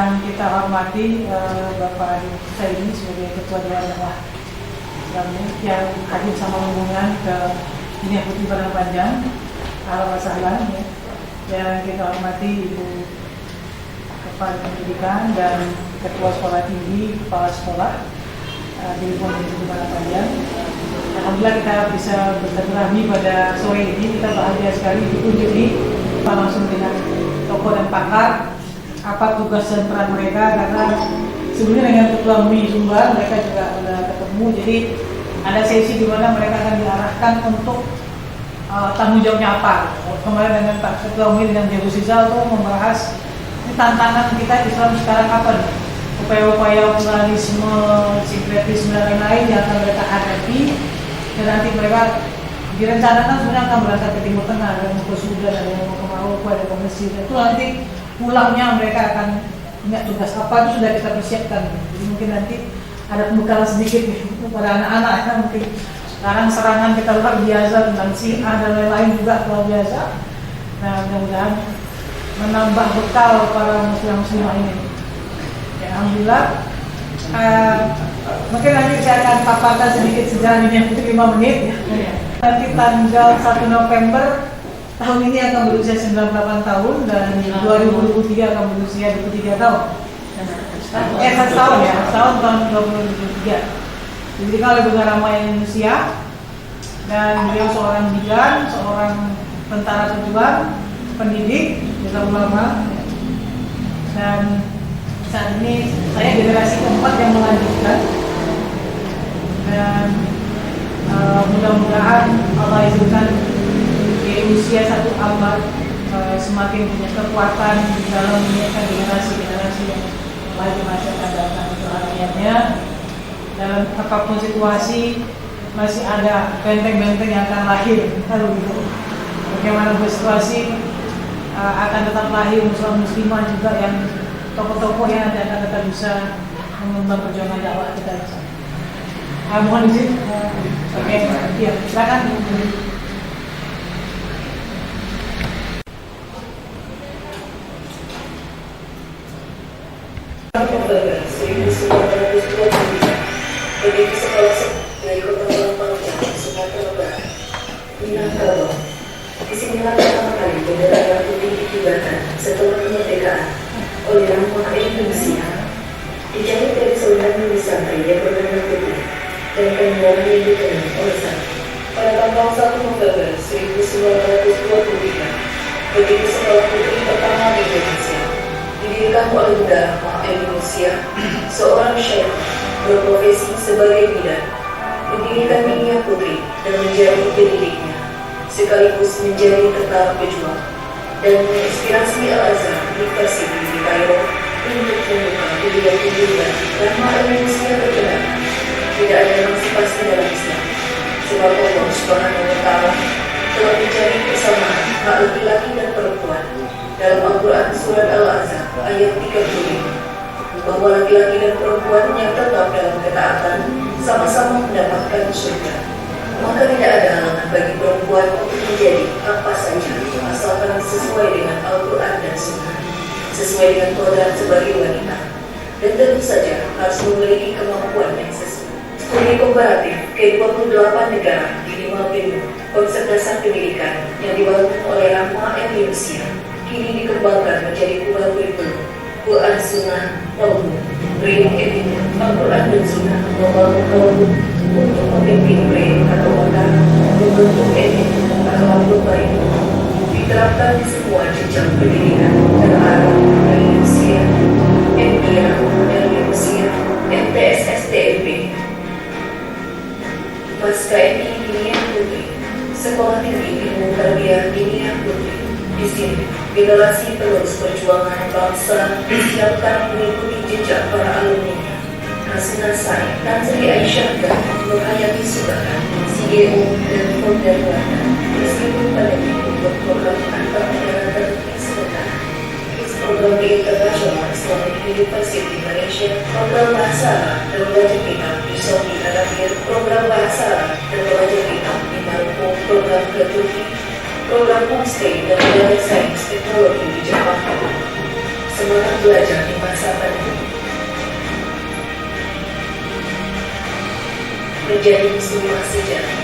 Yang kita hormati Bapak Adi Saini sebagai Ketua Dewan Dakwah yang hadir sama rombongan ke Dinia Putri Padang Panjang, Ahlan wa sahlan ya. Yang kita hormati Ibu Kepala Pendidikan dan Ketua Sekolah Tinggi, Kepala Sekolah di Putri Padang Panjang. Alhamdulillah kita bisa bersilaturahmi pada sore ini. Kita bahagia sekali dikunjungi langsung dengan tokoh dan pakar apa tugas dan peran mereka, karena sebelumnya dengan Ketua MUI Sumbar mereka juga sudah ketemu. Jadi ada sesi di mana mereka akan diarahkan untuk tanggung jawabnya apa. Kemarin dengan Pak Ketua MUI dengan Jago Sizal itu membahas ini tantangan kita Islam sekarang apa nih, upaya-upaya pluralisme, sinkretisme dan lain-lain yang akan mereka hadapi. Dan nanti mereka direncanakan sebenarnya akan berangkat ke Timur Tengah, ada yang mau ke Sudan, ada yang mau ke Maroko, ada yang ke Mesir. Itu nanti pulangnya mereka akan punya tugas apa, itu sudah kita persiapkan. Jadi mungkin nanti ada pembekalan sedikit nih pada anak-anak ya. Mungkin sekarang serangan kita luar biasa tentang Syiah dan lain-lain juga luar biasa. Nah, mudah-mudahan menambah bekal para muslimah ini. Ya, alhamdulillah. Mungkin nanti saya akan paparkan sedikit sejarah Dinia Putri 5 menit ya. Nanti tanggal 1 November tahun ini akan berusia 98 tahun dan 2023 akan berusia 23 tahun. 1 tahun ya, 1 tahun 2023. Jadi kalau Bunga Ramai Indonesia, dan beliau seorang bidan, seorang tentara pejuang, pendidik, juga ulama. Dan saat ini saya generasi keempat yang melanjutkan. Dan mudah-mudahan Allah izinkan di usia 1 abad semakin punya kekuatan dalam menyiapkan generasi-generasi yang baik di masa akan datang. Itu artinya dalam apapun situasi masih ada benteng-benteng yang akan lahir. Kalau gitu, bagaimana situasi akan tetap lahir muslimah juga yang tokoh-tokoh yang nanti akan tetap bisa mengembang perjuangan dakwah kita di sana. Mohon izin. Oke, iya, silakan. November 1923 berdiri sekolah dari Kota Palembang, Sumatera Barat, Minangkabau. Disinilah pertama kali bendera merah putih dikibarkan setelah kemerdekaan oleh Rampang Indonesia. Dijahit dari selendang santri yang berwarna putih dan kain yang ditenun oleh santri. Pada tanggal 1 November 1923 berdiri sekolah putri pertama di Indonesia. Didirikan oleh Bunda Rahma Indonesia, seorang syekh berprofesi sebagai bidan, mendirikan Dinia Putri dan menjadi pendidiknya, sekaligus menjadi tentara pejuang dan menginspirasi Al-Azhar University di Kairo untuk membuka kuliah-kuliah Rahma Indonesia terkenal. Tidak ada yang pasti dalam Islam, sebab Allah Subhanahu wa Ta'ala telah mencari persamaan hak laki-laki dan perempuan dalam Al-Quran Surat Al-Azhar ayat 35, bahwa laki-laki dan perempuan yang tetap dalam ketaatan sama-sama mendapatkan surga. Maka tidak ada halangan bagi perempuan untuk menjadi apa saja asalkan sesuai dengan Al-Quran dan Sunnah, sesuai dengan kodrat sebagai wanita, dan tentu saja harus memiliki kemampuan yang sesuai. Studi komparatif ke-28 negara di 5 benua konsep dasar pendidikan yang dibangun oleh Rahma Indonesia kini dikembangkan menjadi kurikulum Quran Sunnah Tauhid, Rim Etik, Al-Quran dan Sunnah membangun kaum untuk memimpin mereka atau bahkan membentuk etik akhlakul baik, diterapkan di semua jenjang pendidikan terarah dari Indonesia, MIA, Indonesia, MTSSTMP, Pasca MI Dinia Putri, Sekolah Tinggi Ilmu Tarbiyah Dinia Putri. Di sini, generasi penerus perjuangan bangsa disiapkan mengikuti jejak para alumni. Hasna Said, Tan Sri Aisyah, dan Nur Hayati Subahan, CEO dan founder Warna, meskipun pandemi untuk program antar negara terbukti sementara. Program di International Islamic University Malaysia, program bahasa Arab dan belajar kitab di Saudi Arabia, program bahasa Arab dan belajar kitab di Maroko, program ke Turki, program homestay dan belajar sains teknologi di Jepang. Semangat belajar di masa menjadi muslimah sejati,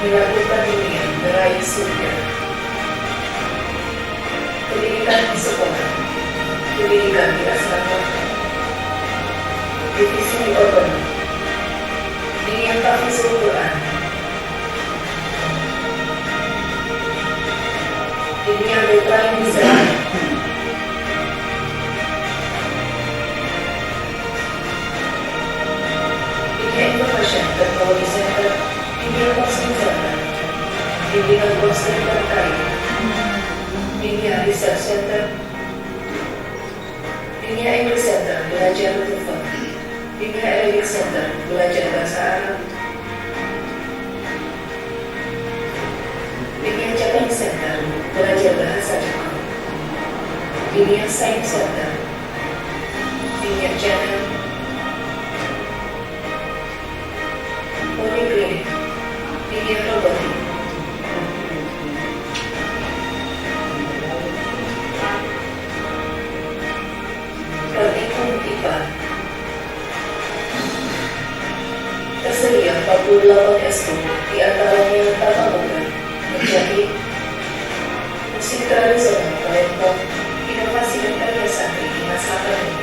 melakukan dunia meraih surga. Pendidikan di sekolah, pendidikan di asrama, divisi di otonom, ini yang tahfizul Quran, ini yang deadline di sana, ini information teknologi center, ini coaching center, bimbingan konseling terkait, ini research center, ini English center belajar tutor, ini Arabic center belajar bahasa Arab, ini Japanese center belajar bahasa Jepang, ini Science center, ini channel, poliklinik, ini robotik. Tersedia 48 SK, di antaranya tata boga, menjahit, musik tradisional, talenta, inovasi dan karya santri di masa pandemi,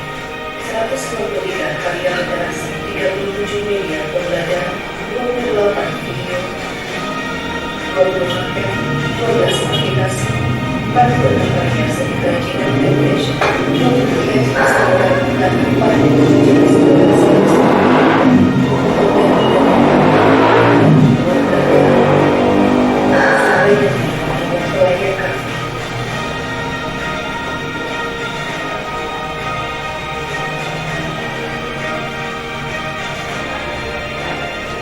193 karya literasi, 37 media pembelajaran, 28 video, 20 konten, 12 aplikasi, 46 karya seni kerajinan Indonesia, 23 Instagram, dan 47 jenis aplikasi.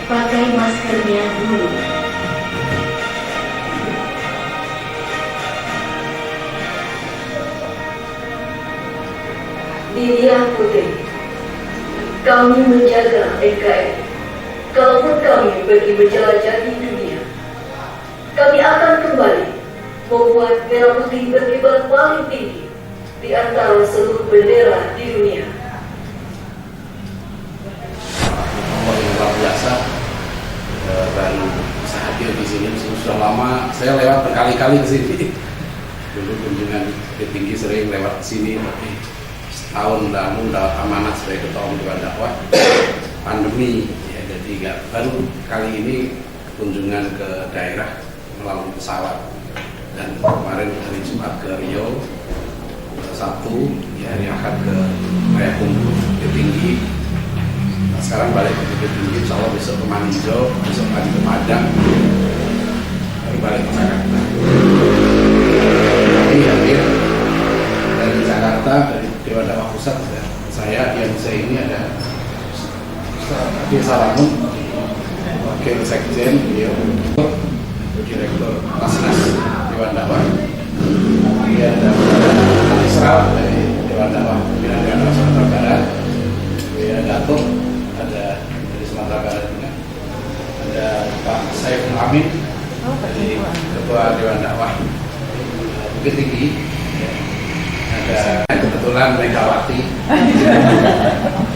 Pakai maskernya dulu. Dinilah putri, kami menjaga NKRI. Kalaupun kami pergi menjelajahi dunia, kami akan kembali membuat merah putih berkibar paling tinggi di antara seluruh bendera di dunia. Luar biasa, baru bisa hadir di sini. Sudah lama saya lewat berkali-kali ke sini. Dulu kunjungan tinggi sering lewat ke sini, tapi setahun lalu udah amanat sebagai ketua umum Dewan Dakwah. Pandemi, ya, jadi nggak baru kali ini kunjungan ke daerah melalui pesawat. Dan kemarin hari Jumat ke Riau, Sabtu, ya, hari Ahad ke Payakumbuh, Bukit Tinggi. Nah, sekarang balik ke Bukit Tinggi, insya Allah besok ke Maninjau, besok lagi ke Padang, baru balik ke Jakarta. Tapi hadir dari Jakarta, dari Dewan Dakwah Pusat, saya ini ada Ustaz Salamun, Wakil Sekjen, beliau Direktur Basnas Dewan Dakwah. Dia ada Israel dari Dewan Dakwah Pimpinan Dewan Dakwah Sumatera Barat. Dia Datuk ada dari Sumatera Barat juga. Ada Pak Saiful Amin dari Ketua Dewan Dakwah Bukit Tinggi. Ada kebetulan Megawati,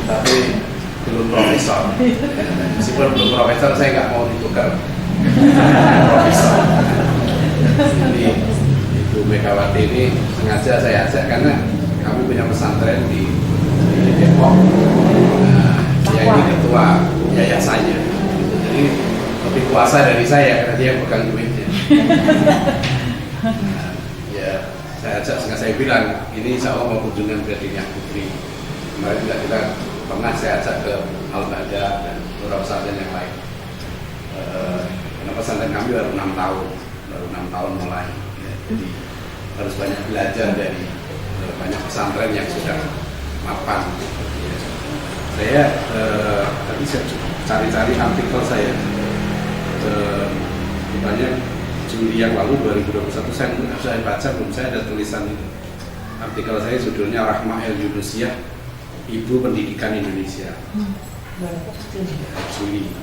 tapi belum profesor. Meskipun belum profesor, saya nggak mau ditukar profesor. Jadi Ibu Megawati ini sengaja saya ajak karena kami punya pesantren di Depok. Dia ini ketua yayasannya, jadi lebih kuasa dari saya karena dia pegang duitnya. Ya, saya ajak, saya bilang ini insya Allah mau kunjungan ke Dinia Putri. Kemarin juga kita pernah saya ajak ke Al-Bada dan beberapa pesantren yang lain. Karena pesantren kami baru 6 tahun mulai, ya, jadi harus banyak belajar dari banyak pesantren yang sudah mapan. Ya. Saya tadi saya cari-cari artikel saya, banyak Juli yang lalu 2021 saya baca, belum saya ada tulisan itu. Artikel saya judulnya Rahmah El Yunusiyah, Ibu Pendidikan Indonesia. Juli.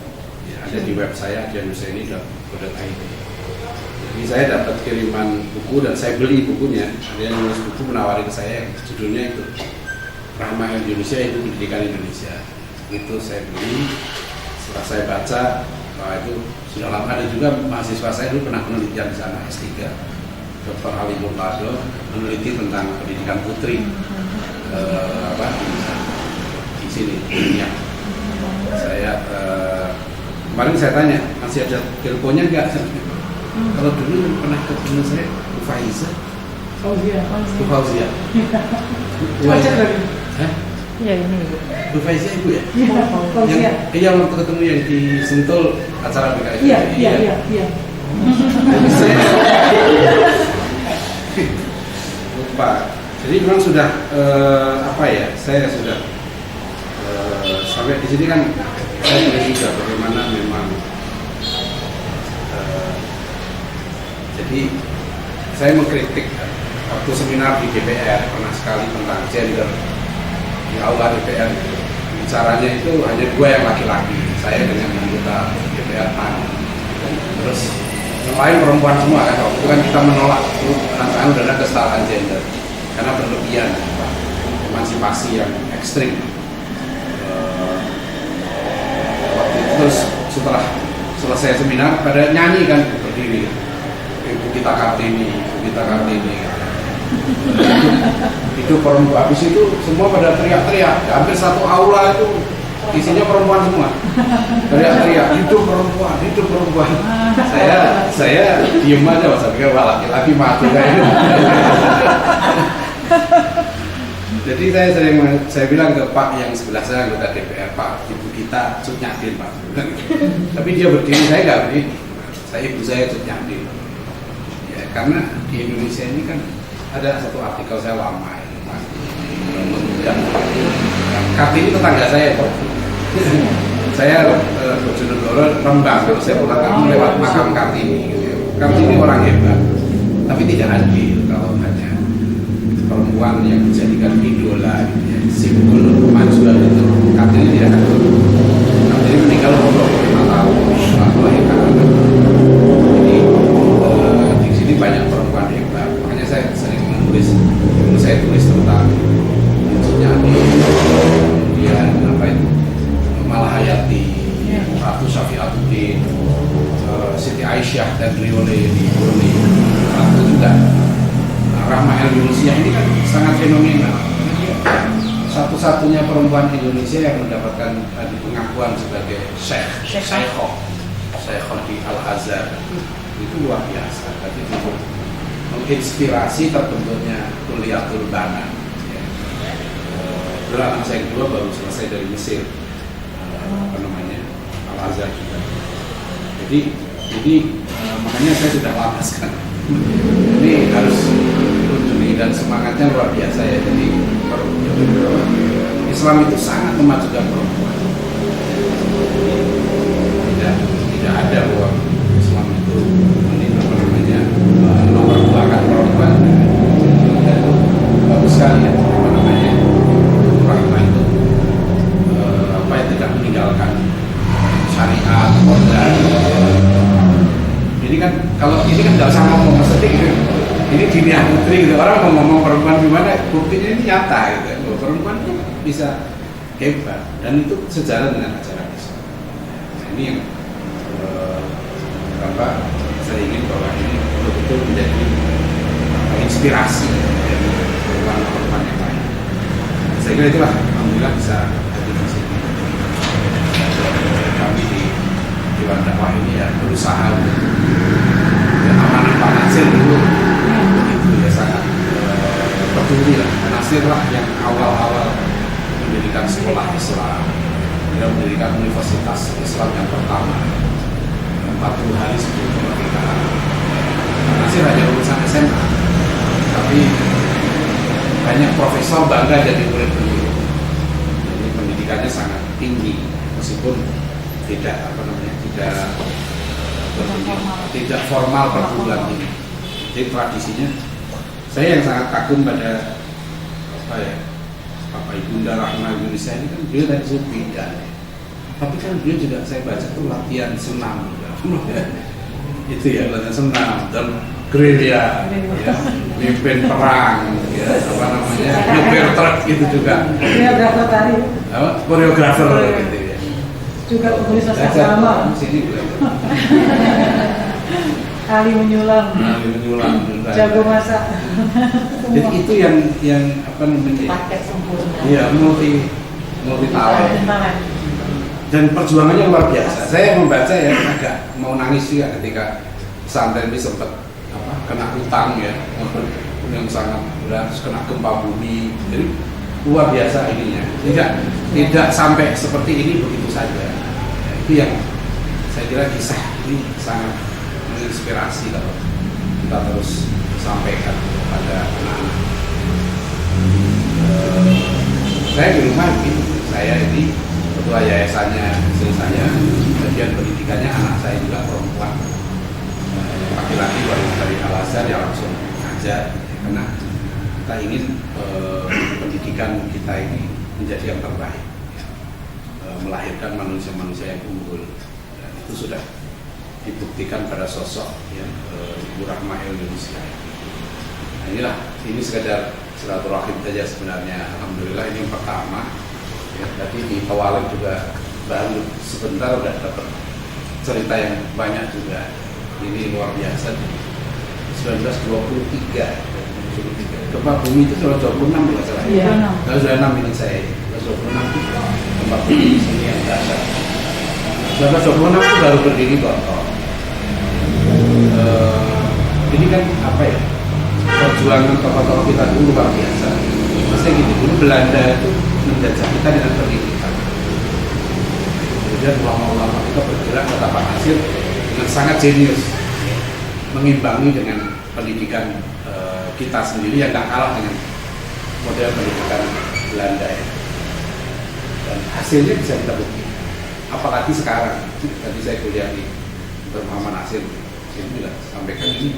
Ya, ada di web saya dianuseni.co.id. Jadi saya dapat kiriman buku dan saya beli bukunya. Ada yang nulis buku menawari ke saya, judulnya itu Rahma Indonesia itu Pendidikan Indonesia. Itu saya beli. Setelah saya baca, itu sudah lama. Ada juga mahasiswa saya dulu pernah penelitian di sana, S3, Dr. Ali Murtado, meneliti tentang pendidikan putri di sini. Ya. Saya kemarin saya tanya, masih ada teleponnya enggak? Kalau dulu pernah ketemu saya, Bu Faiza. Oh iya, Bu Fauzia. Wajah lagi. Hah? Iya ini. Bu Faiza ibu ya? Iya, Fauzia. Iya, waktu ketemu yang di Sentul acara PKI. Iya. Jadi saya lupa. Jadi memang sudah saya sudah sampai di sini kan saya sudah juga bagaimana memang jadi saya mengkritik waktu seminar di DPR pernah sekali tentang gender di aula DPR. Bicaranya itu hanya 2 yang laki-laki, saya dengan anggota DPR PAN. Terus yang lain perempuan semua kan. Waktu itu kan kita menolak rancangan undang-undang kesetaraan gender karena berlebihan, emansipasi yang ekstrim. Waktu itu terus setelah selesai seminar pada nyanyi kan, berdiri Ibu kita Kartini. Itu perempuan. Habis itu semua pada teriak-teriak. Hampir satu aula itu isinya perempuan semua. Teriak-teriak, hidup perempuan. Saya diem aja, saya pikir wah laki-laki mati kayak itu. Jadi saya bilang ke Pak yang sebelah saya, anggota DPR, Pak, ibu kita Cut Nyadin, Pak. Tapi dia berdiri, saya nggak berdiri. Ibu saya Cut Nyadin. Ya, karena di Indonesia ini kan ada satu artikel saya lama itu, Mas. Kartini tetangga saya, Pak. Saya Bojonegoro, Rembang, kalau saya pulang kampung lewat makam Kartini. Kartini orang hebat, tapi tidak adil kalau hanya perempuan yang dijadikan idola, simbol kemajuan itu. Kartini tidak adil. Kartini meninggal umur 5 tahun setelah melahirkan anak. Jadi di sini banyak perempuan hebat. Makanya saya sering menulis, saya tulis tentang nyanyi, kemudian Malahayati, Ratu Syafi'atuddin, Siti Aisyah dan Riole di Brunei. Ratu juga Rahma Indonesia ini kan sangat fenomenal. Satu-satunya perempuan Indonesia yang mendapatkan pengakuan sebagai Syeikhoh di Al-Azhar. Itu luar biasa. Tapi itu menginspirasi terbentuknya Kuliatul Bana. Dulu anak saya kedua baru selesai dari Mesir. Al-Azhar juga. Jadi makanya saya sudah lapaskan. Ini harus kunjungi dan semangatnya luar biasa ya. Jadi Islam itu sangat memajukan perempuan. Tidak ada bahwa Islam itu nomor 2 kan perempuan. Dan itu bagus sekali ya. Rahma itu tidak meninggalkan syariat, organ. Ini kan kalau ini kan tidak usah ngomong mesti gitu. Ini dunia putri gitu. Orang mau ngomong perempuan gimana, buktinya ini nyata gitu. Perempuan itu bisa hebat dan itu sejalan dengan ajaran Islam. Nah, ini yang saya ingin bahwa ini betul-betul menjadi inspirasi dari perempuan yang lain. Saya kira itulah, alhamdulillah bisa hadir di sini. Kami di Dewan Dakwah ini ya berusaha untuk amanah Pak Nasir dulu itu ya sangat peduli lah. Pak Nasir lah yang awal-awal mendirikan sekolah Islam, dia mendirikan universitas Islam yang pertama 40 hari sebelum kemerdekaan. Pak Nasir hanya lulusan SMA, tapi banyak profesor bangga jadi murid beliau. Jadi pendidikannya sangat tinggi meskipun tidak tidak formal perguruan tinggi. Jadi tradisinya saya yang sangat kagum pada Bapak Ibunda Rahma Indonesia ini kan beliau dari sudut bidan. Tapi kan beliau juga saya baca tuh latihan senam. Itu ya latihan senam dan gerilya, ya, mimpin perang, ya, apa namanya, nyopir truk gitu juga, Dia berapa tadi? koreografer gitu ya. Juga penulis naskah drama, Sini juga. ahli menyulam, jago masak. Jadi itu yang apa namanya? Paket sempurna. Iya, multi talent. Tangan. Dan perjuangannya luar biasa. Saya membaca ya agak mau nangis juga ketika pesantren ini sempat kena hutang ya, yang sangat berat, kena gempa bumi. Jadi luar biasa ininya. Tidak sampai seperti ini begitu saja. Ya, itu yang saya kira kisah ini sangat menginspirasi kalau kita terus sampaikan kepada anak-anak. Saya di rumah begini, saya ini ketua yayasannya istri saya, bagian pendidikannya anak saya juga perempuan, laki-laki dari Al-Azhar yang langsung ngajar, karena kita ingin pendidikan kita ini menjadi yang terbaik, melahirkan manusia-manusia yang unggul. Dan itu sudah dibuktikan pada sosok yang Ibu Rahma Indonesia. Nah, ini sekedar silaturahim saja sebenarnya. Alhamdulillah ini yang pertama. Ya, tadi di Tawalib juga baru sebentar udah dapat cerita yang banyak juga. Ini luar biasa. 1923 gempa bumi itu 1926 nggak salah. Iya. 1926 ini saya. 1926 itu gempa bumi di sini yang dahsyat. 1926 itu baru berdiri Gontor. Ini kan apa ya? Perjuangan tokoh-tokoh kita dulu luar biasa. Maksudnya gini, dulu Belanda itu menjajah kita dengan pendidikan. Kemudian ulama-ulama kita bergerak ke Tapak Nasir dengan sangat jenius, mengimbangi dengan pendidikan kita sendiri yang tak kalah dengan model pendidikan Belanda ya. Dan hasilnya bisa kita buktikan. Apalagi sekarang, tadi saya kuliah di Muhammad Nasir, saya bilang sampaikan ini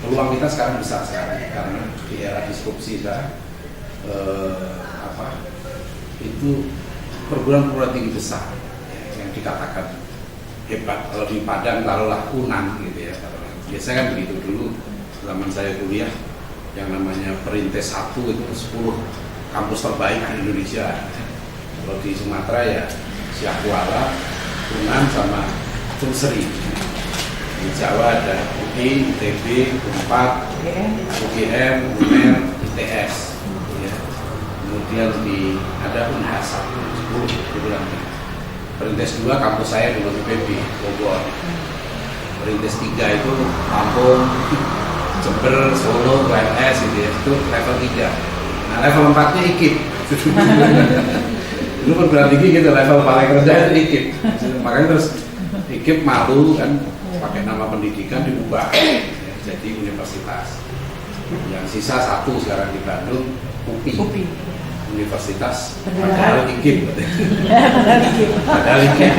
peluang kita sekarang besar sekali karena di era disrupsi sekarang itu perguruan-perguruan tinggi besar yang dikatakan hebat. Kalau di Padang taruhlah UNAN gitu ya. Biasanya kan begitu dulu zaman saya kuliah yang namanya Perintis 1 itu 10 kampus terbaik di Indonesia. Kalau di Sumatera ya Siak Kuala, UNAN sama Tungseri. Di Jawa ada UI, ITB, UNPAD, UGM, UNER, ITS. Ya. Kemudian ada Unhas 10 dibilang. Perintis 2 kampus saya di IPB, Bogor. Perintis 3 itu Lampung, Jember, Solo, UNS gitu ya. Itu level 3. Nah level 4-nya IKIP. Dulu perguruan tinggi gitu, level paling rendah itu IKIP. Makanya terus IKIP malu kan pakai nama pendidikan diubah ya, jadi universitas. Yang sisa 1 sekarang di Bandung, UPI. Universitas padahal IKIP. Padahal IKIP.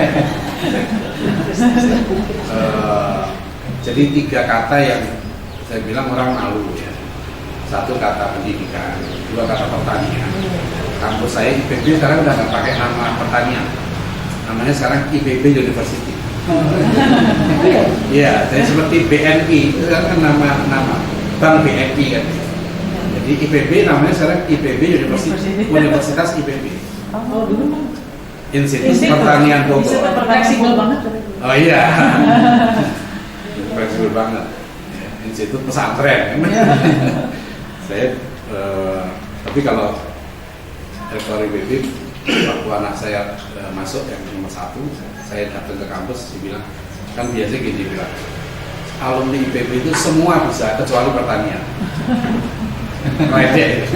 Jadi 3 kata yang saya bilang orang malu ya. 1 kata pendidikan, 2 kata pertanian. Kampus saya IPB sekarang udah nggak pakai nama pertanian, namanya sekarang IPB University. Iya, jadi seperti BNI itu kan nama Bank BNI kan. Jadi IPB namanya sekarang IPB Universitas IPB. Oh, dulu Institut Pertanian Bogor. fleksibel banget. Oh iya, fleksibel banget. Institut pesantren. Saya, tapi kalau rektor IPB waktu anak saya masuk yang nomor 1, saya datang ke kampus, dia bilang, kan biasanya gini bilang, alumni IPB itu semua bisa kecuali pertanian. Ledek,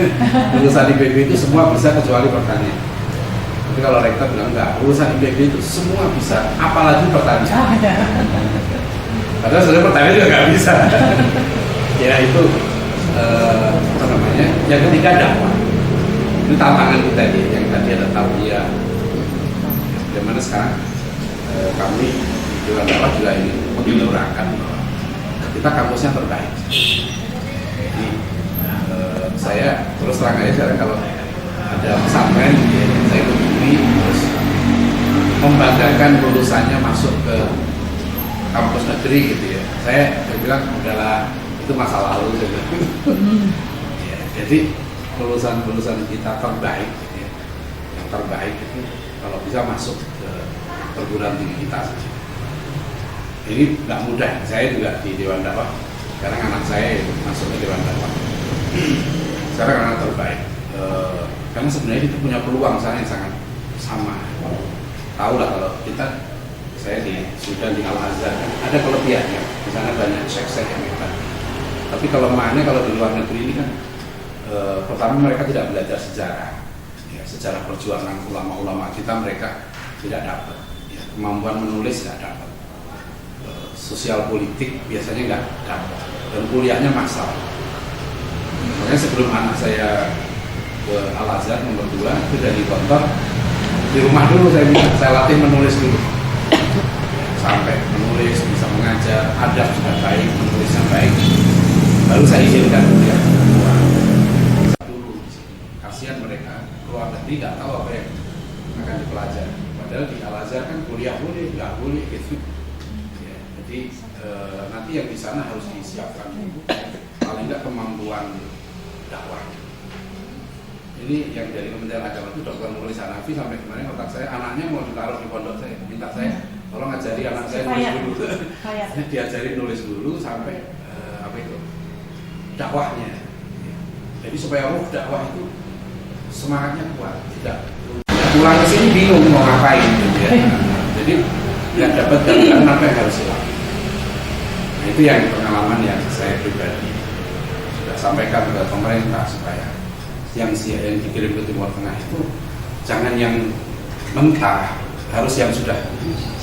lulusan IPB itu semua bisa kecuali pertanian. Tapi kalau rektor bilang enggak, lulusan IPB itu semua bisa, apalagi pertanian. Padahal sebenarnya pertanian juga nggak bisa. Ya itu apa namanya? Yang ketiga dakwah. Itu tantangan kita ini, yang tadi ada tauhiyah. Bagaimana sekarang kami di Dewan Dakwah juga ini menggelurakan bahwa kita kampusnya terbaik. Jadi saya terus terang aja sekarang kalau ada pesantren, ya, saya berdiri terus membanggakan lulusannya masuk ke kampus negeri gitu ya. Saya bilang udahlah, itu masa lalu saya bilang. Ya, jadi lulusan kita terbaik, ya, yang terbaik itu kalau bisa masuk ke perguruan tinggi kita saja. Ini nggak mudah. Saya juga di Dewan Dakwah. Sekarang anak saya masuk ke Dewan Dakwah. Sekarang anak terbaik. Karena sebenarnya itu punya peluang yang sangat sama. Tahu lah kalau kita, saya di Sudan di Al-Azhar kan ada kelebihannya. Di sana banyak syekh-syekh yang hebat. Tapi kelemahannya kalau di luar negeri ini kan, pertama mereka tidak belajar sejarah, ya, sejarah perjuangan ulama-ulama kita mereka tidak dapat. Ya, kemampuan menulis tidak dapat. Sosial politik biasanya nggak dapat. Dan kuliahnya massal. Makanya sebelum anak saya ke Al-Azhar nomor 2 itu dari kantor di rumah dulu saya latih menulis dulu sampai menulis bisa mengajar, adab sudah baik, menulisnya baik, baru saya izinkan kuliah dulu. Kasihan mereka keluar negeri nggak tahu apa yang akan dipelajari, padahal di Al-Azhar kan kuliah boleh, nggak boleh gitu ya. Jadi nanti yang di sana harus disiapkan dulu paling nggak kemampuan dakwah. Ini yang dari Kementerian Agama itu Dr. Mulis Hanafi sampai kemarin kontak saya, anaknya mau ditaruh di pondok saya, minta saya tolong ngajari anak saya nulis dulu. Diajari nulis dulu sampai dakwahnya. Jadi supaya ruh dakwah itu semangatnya kuat, tidak pulang ke sini bingung mau ngapain gitu ya. Jadi nggak dapat gambaran apa yang harus dilakukan. Nah, itu yang pengalaman yang saya pribadi sudah sampaikan ke pemerintah supaya yang dikirim ke Timur Tengah itu jangan yang mentah, harus yang sudah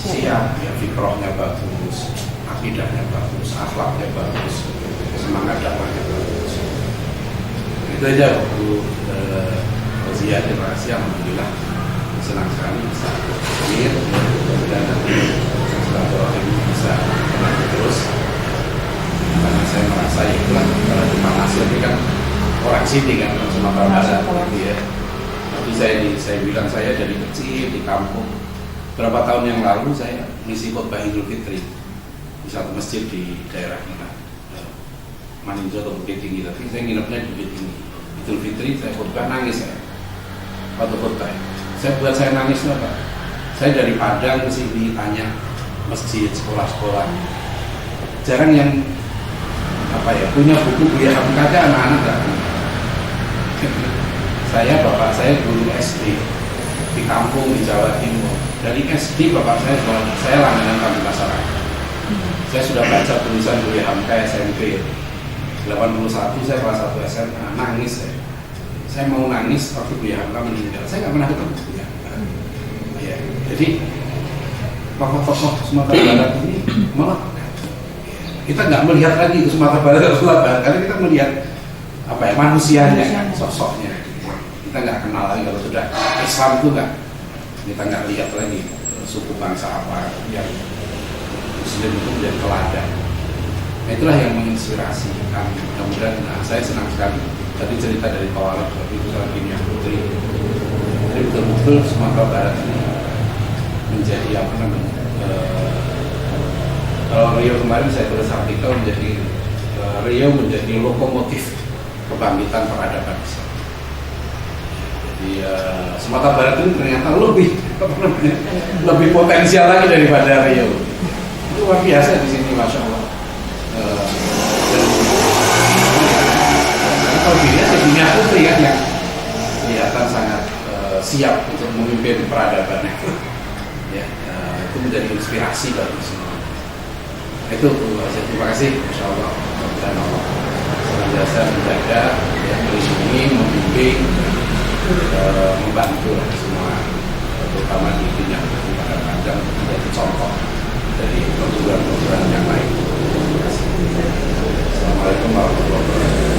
siap, ya fikrohnya bagus, akidahnya bagus, akhlaknya bagus, semangat dakwahnya bagus. Itu aja Bu Rozia. Terima kasih, alhamdulillah senang sekali bisa hadir dan nanti silaturahim bisa berlanjut terus. Karena saya merasa ya itulah kalau di Nasir ini kan orang sini kan Sumatera Barat gitu ya. Tapi saya bilang saya dari kecil di kampung. Berapa tahun yang lalu saya ngisi khotbah Idul Fitri di satu masjid di daerah mana, Maninjo atau Bukit Tinggi. Tapi saya nginepnya di Bukit Tinggi. Idul Fitri saya khotbah nangis saya. Waktu khotbah, saya nangis apa? Saya dari Padang ke sini tanya masjid, sekolah-sekolah. Jarang yang punya buku Buya Hamka aja anak-anak kan. Bapak saya guru SD di kampung di Jawa Timur. Dari SD bapak saya langganan kami masyarakat. Saya sudah baca tulisan Buya Hamka SMP 81, saya kelas 1 SMA, nangis saya. Saya mau nangis waktu Buya Hamka meninggal. Saya nggak pernah ketemu Buya Hamka. Ya, jadi tokoh-tokoh Sumatera Barat ini malah kita nggak melihat lagi itu Sumatera Barat, karena kita melihat manusianya kan, sosoknya. Kita nggak kenal lagi kalau sudah Islam itu kita nggak lihat lagi suku bangsa apa yang Muslim itu menjadi teladan. Nah, itulah yang menginspirasi kami. Mudah-mudahan saya senang sekali tadi cerita dari Kawalak seperti itu soal Kimia Putri. Jadi betul-betul Sumatera Barat ini menjadi kalau Riau kemarin saya tulis artikel menjadi Riau menjadi lokomotif kebangkitan peradaban Islam. Jadi Sumatera Barat itu ternyata lebih potensial lagi daripada Riau. Itu luar biasa di sini, masya Allah. Kalau dilihat Kimia Putri kan yang kelihatan sangat siap untuk memimpin peradaban itu. Ya, itu menjadi inspirasi bagi semua. Itu terima kasih, insya Allah dan Allah senantiasa menjaga, melindungi, membimbing, membantu semua, terutama di dunia pada panjang menjadi contoh dari perguruan-perguruan yang lain. Terima kasih. Assalamualaikum warahmatullahi wabarakatuh.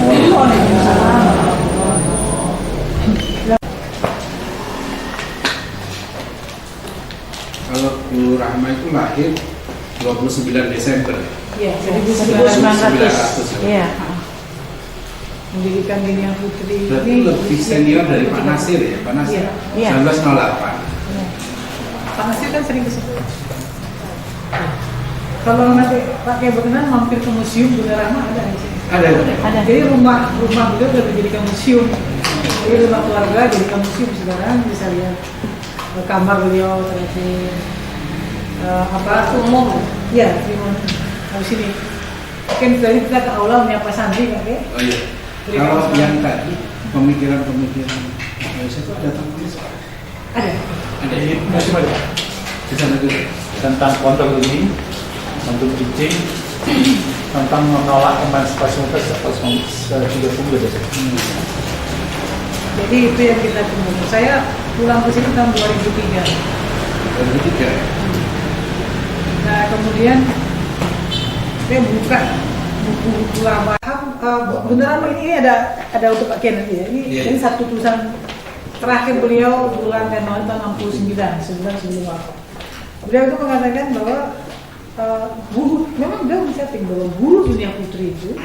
Kalau Bu Rahma itu lahir 29 Desember. Iya, 1900. Iya. Mendirikan Kimia Putri. Berarti lebih senior dari Pak Nasir ya, Pak Nasir. Iya. 1908. Iya. Pak Nasir kan sering kesebut. Kalau nanti pakai berkenan mampir ke museum Bunda Rahma ada di sini. Ada. Jadi rumah beliau sudah dijadikan museum. Jadi rumah keluarga jadikan museum sekarang, bisa lihat kamar beliau terakhir umum. Iya, habis ini. Mungkin tadi kita ke aula menyapa santri kan ya? Oh iya. Kalau yang tadi pemikiran itu datang tulis Ada. masih ada di sana juga tentang ontologi, tentang teaching, tentang menolak emansipasi juga pemuda. Jadi itu yang kita tunggu. Saya pulang ke sini tahun 2003. 2003. Nah kemudian saya buka buku-buku Abraham. Beneran ini ada untuk Pak Ken nanti ya. Ini satu tulisan terakhir beliau bulan Januari tahun 69, sebulan sebelum wafat. Beliau itu mengatakan bahwa guru, memang beliau mencatat bahwa guru dunia putri itu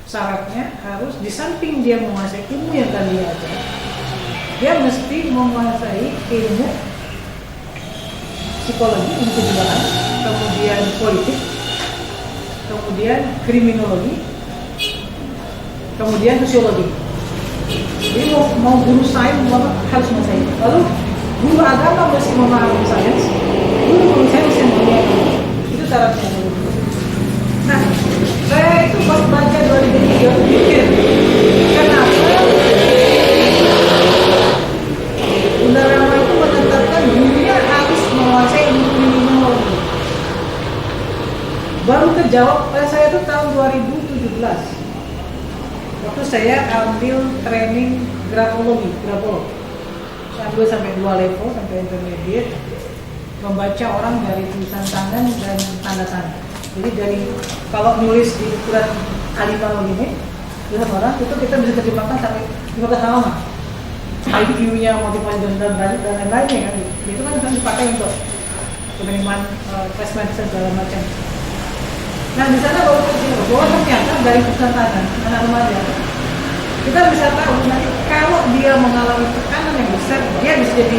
syaratnya harus di samping dia menguasai ilmu yang tadi ada, dia mesti menguasai ilmu psikologi, ilmu kejiwaan, kemudian politik, kemudian kriminologi, kemudian sosiologi. Jadi mau guru sains harus menguasai. Lalu guru agama mesti memahami sains, guru sains mesti memahami. Itu syaratnya. Nah, saya itu pas baca 2003 pikir, kenapa Bunda Rama itu menetapkan gurunya harus menguasai ilmu kriminologi. Baru terjawab oleh saya itu tahun 2017. Waktu saya ambil training grafologi. Saya ambil sampai 2 level, sampai intermediate, membaca orang dari tulisan tangan dan tanda tangan. Jadi dari kalau nulis di ukuran A5 ini, tulisan orang itu kita bisa terjemahkan sampai 15 halaman. IQ-nya, motivasi dan lain-lainnya kan. Itu kan bisa dipakai untuk penerimaan placement dan segala macam. Nah di sana baru bahwa ternyata dari tulisan tangan anak remaja kita bisa tahu nanti kalau dia mengalami tekanan yang besar, dia bisa jadi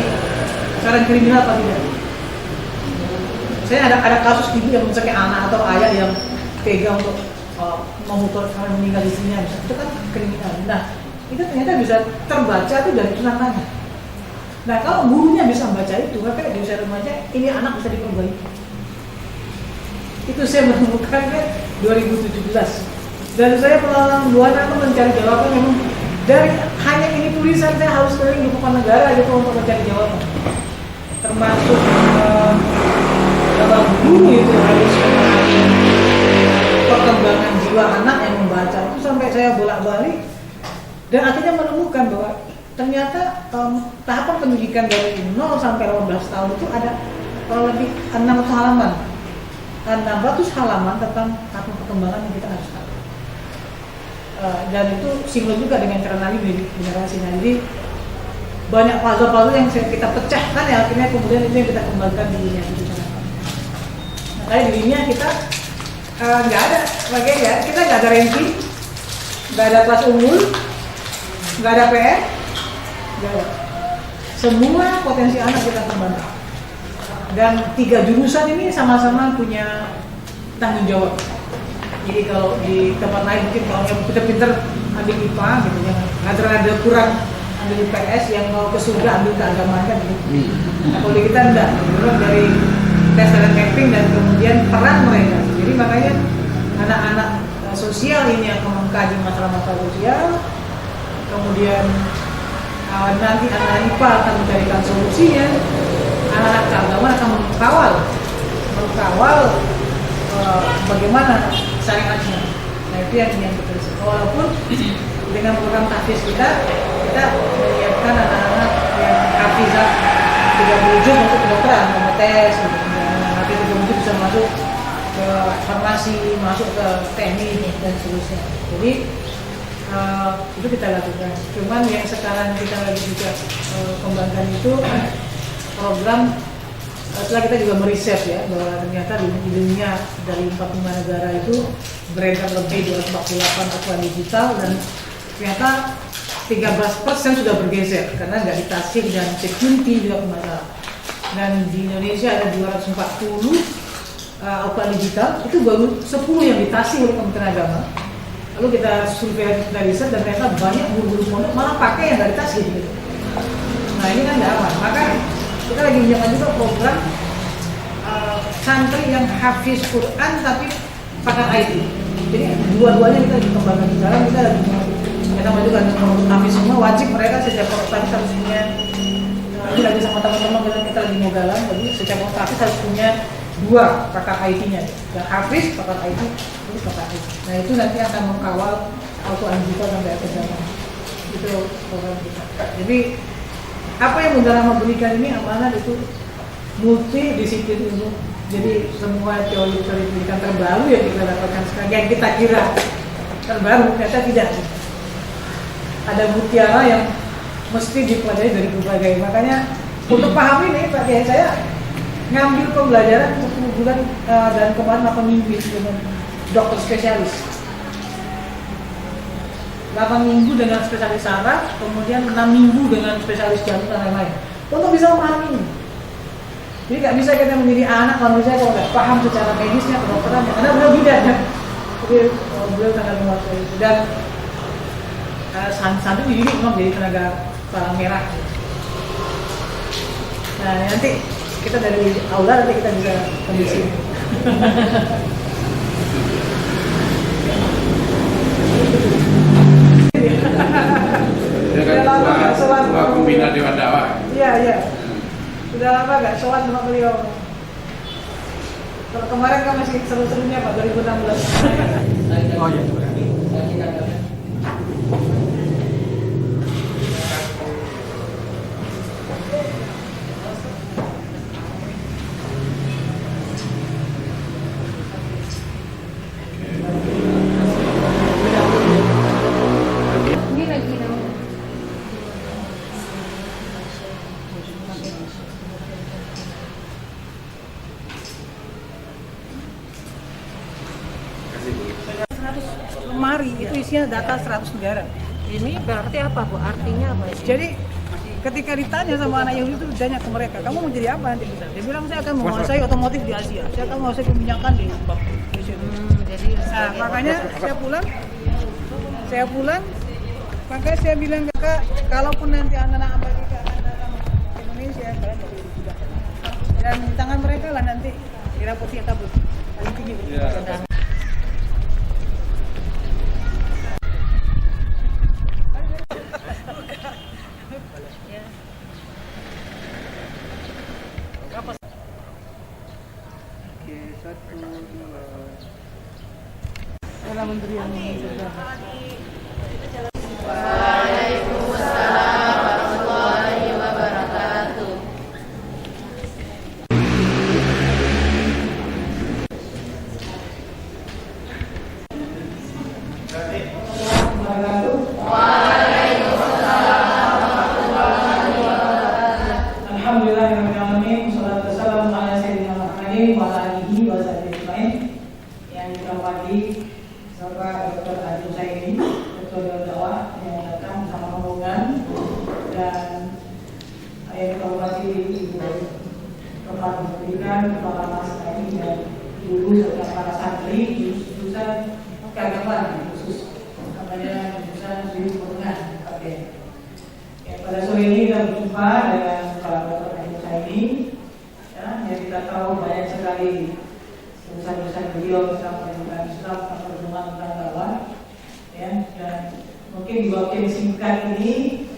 seorang kriminal atau tidak. Saya ada kasus ibu yang mencekik anak atau ayah yang tega untuk memutuskan meninggal istrinya, itu kan kriminal. Nah itu ternyata bisa terbaca itu dari tulisan tangan. Nah kalau gurunya bisa membaca itu, maka di usia remaja ini anak bisa diperbaiki. Itu saya menemukan kan 2017 dan saya pengalaman 2 tahun mencari jawaban. Memang dari hanya ini tulisan saya harus keliling di bukan negara gitu untuk mencari jawaban, termasuk kalau guru itu harus memahami perkembangan jiwa anak yang membaca itu, sampai saya bolak-balik dan akhirnya menemukan bahwa ternyata tahapan pendidikan dari 0 sampai 18 tahun itu ada kurang lebih 600 halaman. 600 halaman tentang tahapan perkembangan yang kita harus tahu. Dan itu sinkron juga dengan cara nali generasi. Jadi banyak puzzle-puzzle yang kita pecahkan ya, akhirnya kemudian itu yang kita kembangkan di dunia itu. Nah, kayak di dunia kita nggak ada, bagian ya kita nggak ada ranking, nggak ada kelas unggul, nggak ada PR, nggak ada. Semua potensi anak kita kembangkan. Dan 3 jurusan ini sama-sama punya tanggung jawab. Jadi kalau di tempat lain mungkin kalau yang pinter-pinter ambil IPA gitu, yang ada kurang ambil IPS, yang mau ke surga ambil keagamaan kan gitu. Nah kalau di kita enggak, dari tes talent mapping dan kemudian peran mereka. Jadi makanya anak-anak sosial ini akan mengkaji masalah-masalah sosial, kemudian nanti anak IPA akan mencarikan solusinya. Anak-anak keagamaan akan mengkawal bagaimana syariatnya. Nah itu yang betul. Walaupun dengan program tahfiz kita menyiapkan anak-anak yang hafizah 30 juz untuk kedokteran, tes, nanti 30 juz bisa masuk ke farmasi, masuk ke teknik dan seterusnya. Jadi itu kita lakukan. Cuman yang sekarang kita lagi juga kembangkan itu program, setelah kita juga meriset ya bahwa ternyata di dunia dari 45 negara itu beredar lebih 248 acuan digital dan ternyata 13% sudah bergeser karena nggak ditasik dan security juga bermasalah. Dan di Indonesia ada 240 acuan digital, itu baru 10 yang ditasik oleh Kementerian Agama Lalu kita survei, kita riset, dan ternyata banyak guru-guru pondok malah pakai yang dari tasbih gitu. Nah ini kan nggak aman. Maka kita lagi menjalankan juga program santri yang hafiz Quran tapi pakai IT. Jadi dua-duanya kita lagi kembangkan. Sekarang kita lagi juga untuk hafiz semua wajib mereka setiap waktu harus punya. Ini lagi sama teman-teman kita lagi ngogalan, jadi setiap waktu harus punya 2 pakar IT-nya. Yang hafiz pakar IT, terus pakar IT. Nah itu nanti akan mengkawal Al-Quran kita sampai akhir zaman. Itu program kita. Jadi apa yang Bunda Rahma berikan ini amanah itu multidisiplin ilmu. Jadi semua teori pendidikan terbaru yang kita dapatkan sekarang, yang kita kira terbaru, ternyata tidak. Ada mutiara yang mesti dipelajari dari berbagai. Makanya untuk paham ini, Pak Kiai, saya ngambil pembelajaran 10 bulan dan kemarin 8 minggu dengan dokter spesialis. 8 minggu dengan spesialis saraf, kemudian 6 minggu dengan spesialis jantung dan lain-lain. Untuk bisa memahami ini. Jadi nggak bisa kita menjadi anak manusia kalau nggak paham secara medisnya, kedokterannya. Karena beliau bidan kan. Jadi beliau sangat menguasai itu. Dan santri ini memang jadi tenaga palang merah. Nah nanti kita dari aula nanti kita bisa kondisi. Sudah lama pembina Dewan Dakwah. Iya. Sudah lama gak sowan sama beliau. Kalau kemarin kan masih seru-serunya Pak 2016. Oh iya. Lemari itu isinya data 100 negara. Ini berarti apa Bu? Artinya apa? Jadi ketika ditanya sama anak Yahudi itu ditanya ke mereka, kamu mau jadi apa nanti? Dia bilang saya akan menguasai otomotif di Asia, saya akan menguasai keminyakan di sini. Jadi Nah makanya saya pulang, makanya saya bilang kakak, kalaupun nanti anak-anak Amerika akan datang ke Indonesia, kalian boleh juga. Dan di tangan mereka lah nanti kira putih atau putih paling tinggi. Dalam menteri yang Waalaikumsalam warahmatullahi wabarakatuh. Alhamdulillahirrahmanirrahim. Wassalatu wassalamu ala sayyidina Muhammadin wa ala alihi wa sahbihi ajmain. Yang dihormati Bapak Dr. Adi Saini, Ketua Dakwah yang datang bersama rombongan, dan yang dihormati Ibu Kepala Pendidikan, Kepala Masjid dan guru serta para santri jurusan keagamaan khusus namanya jurusan Studi Perhubungan KPN. Pada sore ini kita berjumpa dengan Pak Dr. Adi Saini, ya, yang kita tahu banyak sekali urusan-urusan beliau tentang pendidikan Islam, tentang perhubungan, tentang dakwah, ya, dan mungkin di waktu yang singkat ini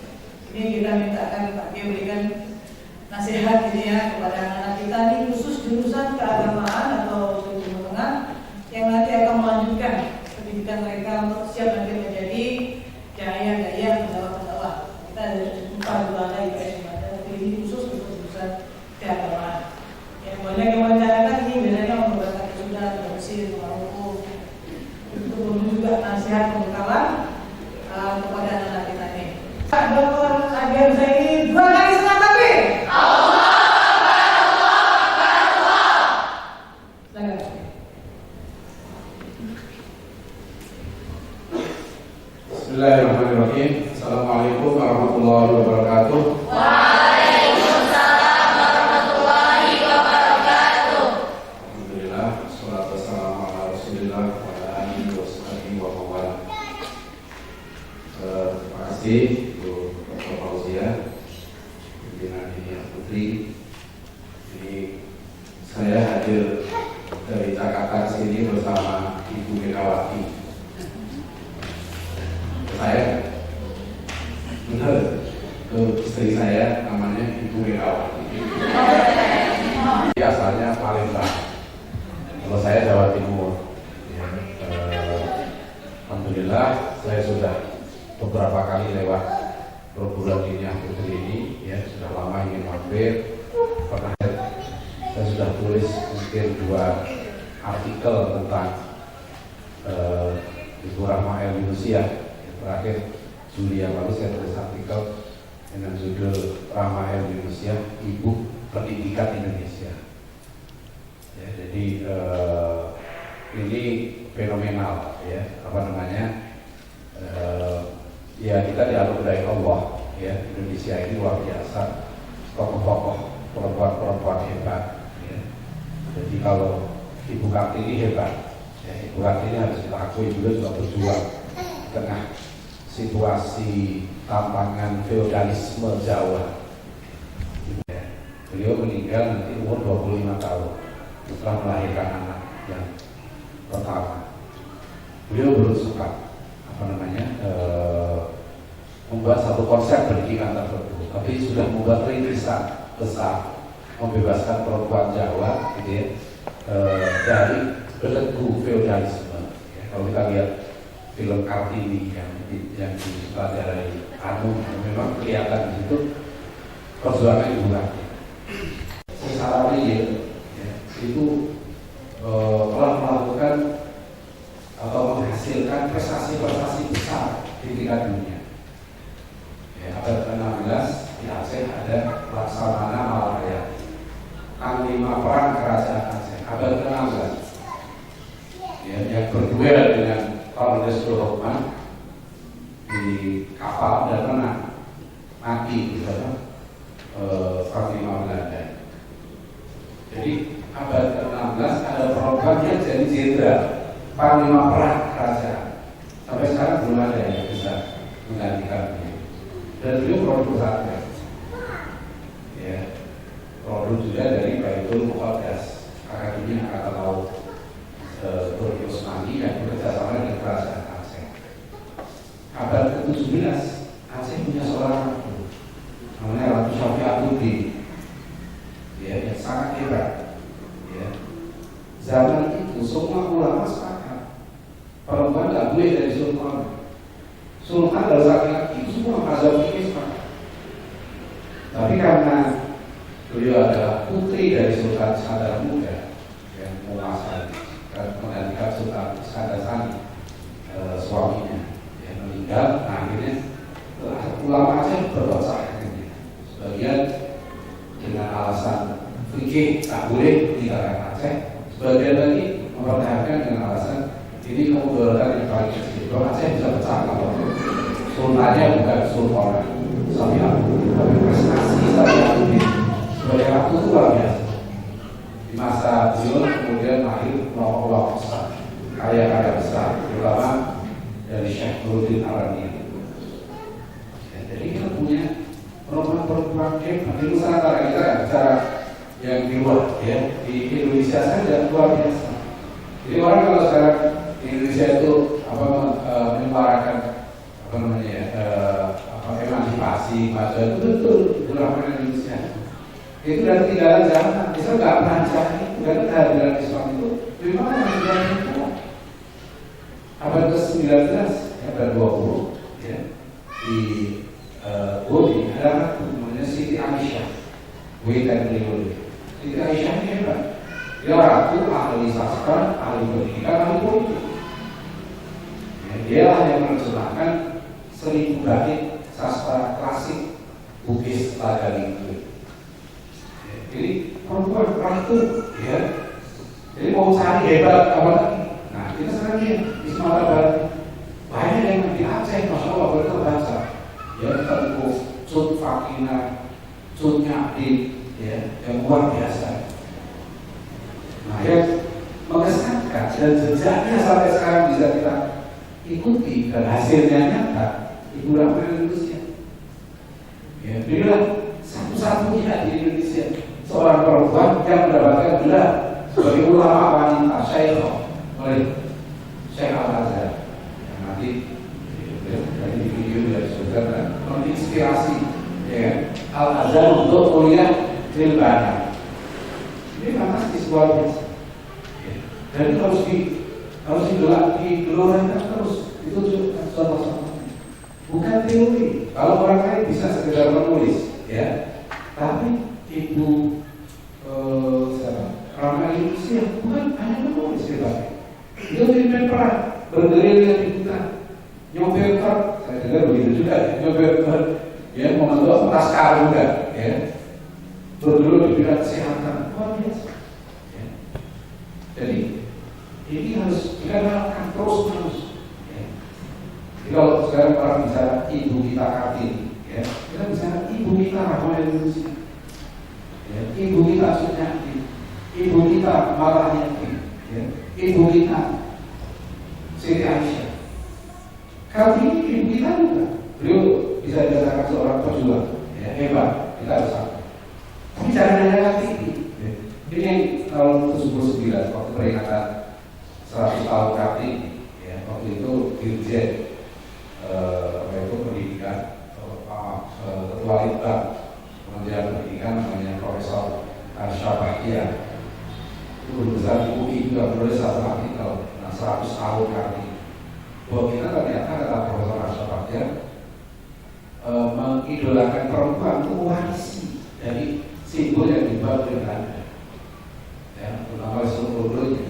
kita mintakan Pak Kiai berikan nasihat ini ya kepada anak-anak kita ini khusus jurusan keagamaan atau studi menengah yang nanti akan melanjutkan pendidikan mereka untuk siap nanti menjadi daya pendakwah. Kita ada 4 bulan lagi tapi ini khusus untuk jurusan keagamaan. Yang banyak yang merencanakan ini biasanya memperbaiki sudah Mesir, Maroko. Itu perlu juga nasihat pembekalan kepada anak-anak kita ini. Dr. Adi Saini 2 kali senang takbir. Bismillahirrahmanirrahim. Assalamualaikum warahmatullahi wabarakatuh. Waalaikumsalam warahmatullahi wabarakatuh. Alhamdulillah, wassalatu wassalamu ala Rasulillah wa ala alihi wa sahbihi wa man wala. Untuk istri saya namanya Ibu Megawati. Asalnya Palembang. Kalau saya Jawa Timur. Ya, alhamdulillah saya sudah beberapa kali lewat perguruan tinggi putri ini, ya sudah lama ingin mampir. Pernah saya sudah tulis mungkin 2 artikel tentang Ibu Rahma El Yunusiyah. Terakhir Juli yang lalu saya tulis artikel dengan judul Rahma El Yunusiyah, Ibu Pendidikan Indonesia. Ya, jadi ini fenomenal, ya apa namanya? Ya kita dianugerahi Allah, ya Indonesia ini luar biasa, tokoh-tokoh perempuan-perempuan hebat. Ya. Jadi kalau Ibu Kartini hebat, ya, Ibu Kartini harus kita akui juga berjuang di tengah situasi tantangan feodalisme Jawa. Ya. Beliau meninggal nanti umur 25 tahun setelah melahirkan anak yang pertama. Beliau belum sempat membuat satu konsep pendidikan tertentu, tapi sudah membuat rintisan besar membebaskan perempuan Jawa, gitu ya, dari belenggu feodalisme. Ya, kalau kita lihat film Kartini yang disutradarai Hanum, memang kelihatan di situ perjuangan Ibu Kartini. Secara real, ya, itu telah melakukan atau menghasilkan prestasi-prestasi besar di tingkat dunia. Ya, abad ke-16 di Aceh ada Laksamana Malaya, Panglima Perang Kerajaan Aceh, abad ke-16, ya, yang berduel dengan Kolonel Sudirman di kapal dan menang, mati di sana Panglima Belanda. Jadi abad ke-16 ada perempuan yang jadi jenderal, Panglima Perang Kerajaan. Sampai sekarang belum ada yang bisa menggantikan beliau. Dan beliau produk saja, ya, produk juga dari Baitul Muqaddas, Akademi Angkatan Laut Turki Utsmani yang bekerjasama dengan Kerajaan Aceh. Abad ke-17 Aceh punya seorang ratu namanya Ratu Syafi'atuddin, ya, yang sangat hebat. Ya. Zaman itu semua ulama sepakat perempuan tidak boleh jadi sultan. Sultan adalah laki-laki, semua mazhab fikih sepakat. Tapi karena beliau adalah putri dari Sultan Iskandar Muda yang menguasai dan menggantikan Sultan Iskandar Sani, suaminya yang meninggal, nah akhirnya ulama Aceh berpecah. Sebagian dengan alasan fikih tak boleh meninggalkan Aceh, sebagian lagi mempertahankan dengan alasan ini kemudaratan yang paling kecil. Kalau Aceh bisa pecah kalau sultannya bukan sultan Syafi'atuddin, tapi prestasi Syafi'atuddin sebagai ratu itu luar biasa. Di masa beliau kemudian lahir kelompok besar, karya-karya besar, terutama dari Syekh Nuruddin Arani. Ya, jadi kita punya perempuan-perempuan hebat di Nusantara. Kita kan bicara yang di luar, ya, di Indonesia saja luar biasa. Jadi orang kalau sekarang di Indonesia itu menyuarakan emansipasi, maju itu betul dilakukan Indonesia. Itu dari tinggalan zaman. Islam nggak pernah jahit, dan kehadiran Islam itu memang menjadi itu. Abad ke-19, abad 20, ya, di Bodi ada ratu namanya Siti Aisyah, Witan Liuli. Siti Aisyah ini hebat. Dia ratu, ahli sastra, ahli pendidikan, ahli politik. Dia yang menerjemahkan 1000 bait sastra klasik Bugis Tagalinggu. Jadi perempuan ratu, ya. Jadi mau cari hebat apa lagi? Nah, kita sekarang di Sumatera Barat banyak yang di Aceh, masya Allah berterbaca. Ya, kita buku Cut Fakina, Cut Nyakdi, ya, yang luar biasa. Nah, yang mengesankan dan jejaknya sampai sekarang bisa kita ikuti dan hasilnya nyata. Ibu Rahma Indonesia, ya, beliau satu-satunya di Indonesia seorang perempuan yang mendapatkan gelar sebagai ulama wanita Syekhah oleh Syekh Al-Azhar. Yang nanti dari video dari saudara dan menginspirasi, ya, ya, Al-Azhar untuk kuliah jilbaban. Ini fantastis luar biasa. Ya. Dan itu harus digelorkan terus. Itu contoh-contoh. Bukan teori. Kalau orang lain bisa sekedar menulis, ya. Tapi Ibu Rama Indonesia bukan hanya menulis jilbaban. Dia menjadi peran bergerilya di hutan, nyopir truk, saya dengar begitu juga, nyopir truk, ya membantu laskar juga, ya bergerilya di bidang kesehatan, luar biasa. Ya. Jadi ini harus dikenalkan terus. Ya. Jadi kalau sekarang orang bicara Ibu kita Kartini, ya kita bicara Ibu kita Rahma Indonesia, ya. Ibu kita Sunyati, Ibu kita Malahyati, ya. Ibu kita Siti Aisyah. Kartini ibu kita juga. Beliau bisa dikatakan seorang pejuang, ya, hebat, kita harus sama. Tapi jangan hanya Kartini. Ya. Ini tahun 79 waktu peringatan 100 tahun Kartini, ya, waktu itu Dirjen pendidikan, Ketua Litbang Kementerian Pendidikan namanya Profesor Arsyabahia. Guru besar UI juga menulis satu artikel 100 tahun Kartini. Bahwa kita ternyata kata Profesor Arsyabahia mengidolakan perempuan itu warisi dari simbol yang dibuat oleh Belanda, ya, terutama strukturnya.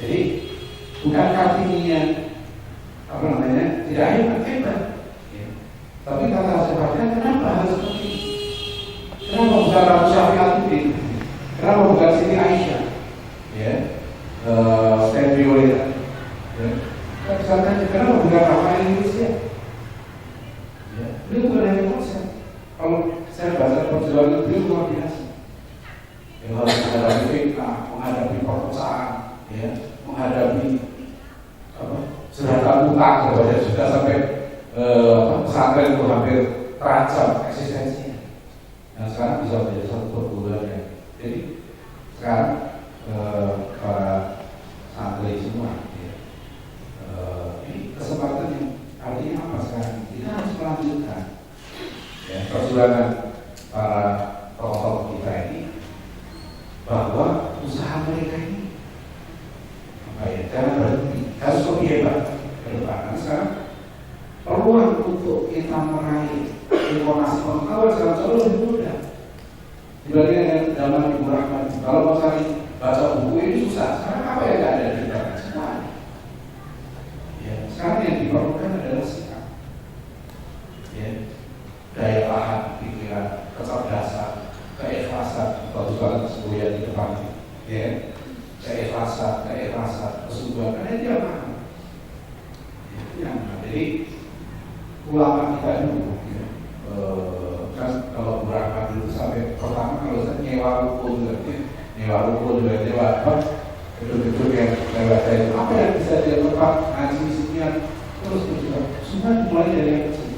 Jadi bukan Kartini yang tidak hebat, ya. Tapi kata Arsyabahia, kenapa harus seperti ini? Kenapa bukan Ratu Syafi'atuddin? Kenapa bukan Siti Aisyah? Ya, Stanley Violeta. Ya, kenapa bukan Rahma Indonesia? Ya, beliau bukan hanya konsep. Kalau saya baca perjuangan beliau luar biasa. Yang harus menghadapi fitnah, menghadapi perkosaan, ya, menghadapi jeratan utang kepada sudah sampai pesantren itu hampir terancam eksistensinya. Nah sekarang bisa menjadi satu perguruan ya. Jadi sekarang para santri semua, ya, ini kesempatan yang artinya apa sekarang? Kita harus melanjutkan, ya, perjuangan para tokoh kita ini, bahwa usaha mereka ini jangan berhenti, harus lebih hebat ke depan. Karena sekarang peluang untuk kita meraih informasi pengetahuan sekarang jauh lebih mudah dibandingkan dengan zaman Ibu Rahma. Kalau mau cari baca buku ini susah. Sekarang apa yang ada di internet? Semua. Ya, sekarang yang diperlukan adalah sikap, ya, daya tahan pikiran, kecerdasan, keikhlasan, atau juga kesungguhan di depan, ya, keikhlasan, kesungguhan. Karena itu yang mana? Itu yang mana? Jadi ulama kita dulu, ya, kan kalau berangkat dulu sampai pertama kalau saya nyewa ruko juga gedung-gedung yang lewat itu apa yang bisa dia tempat ngaji sekian terus semua dimulai dari yang kecil,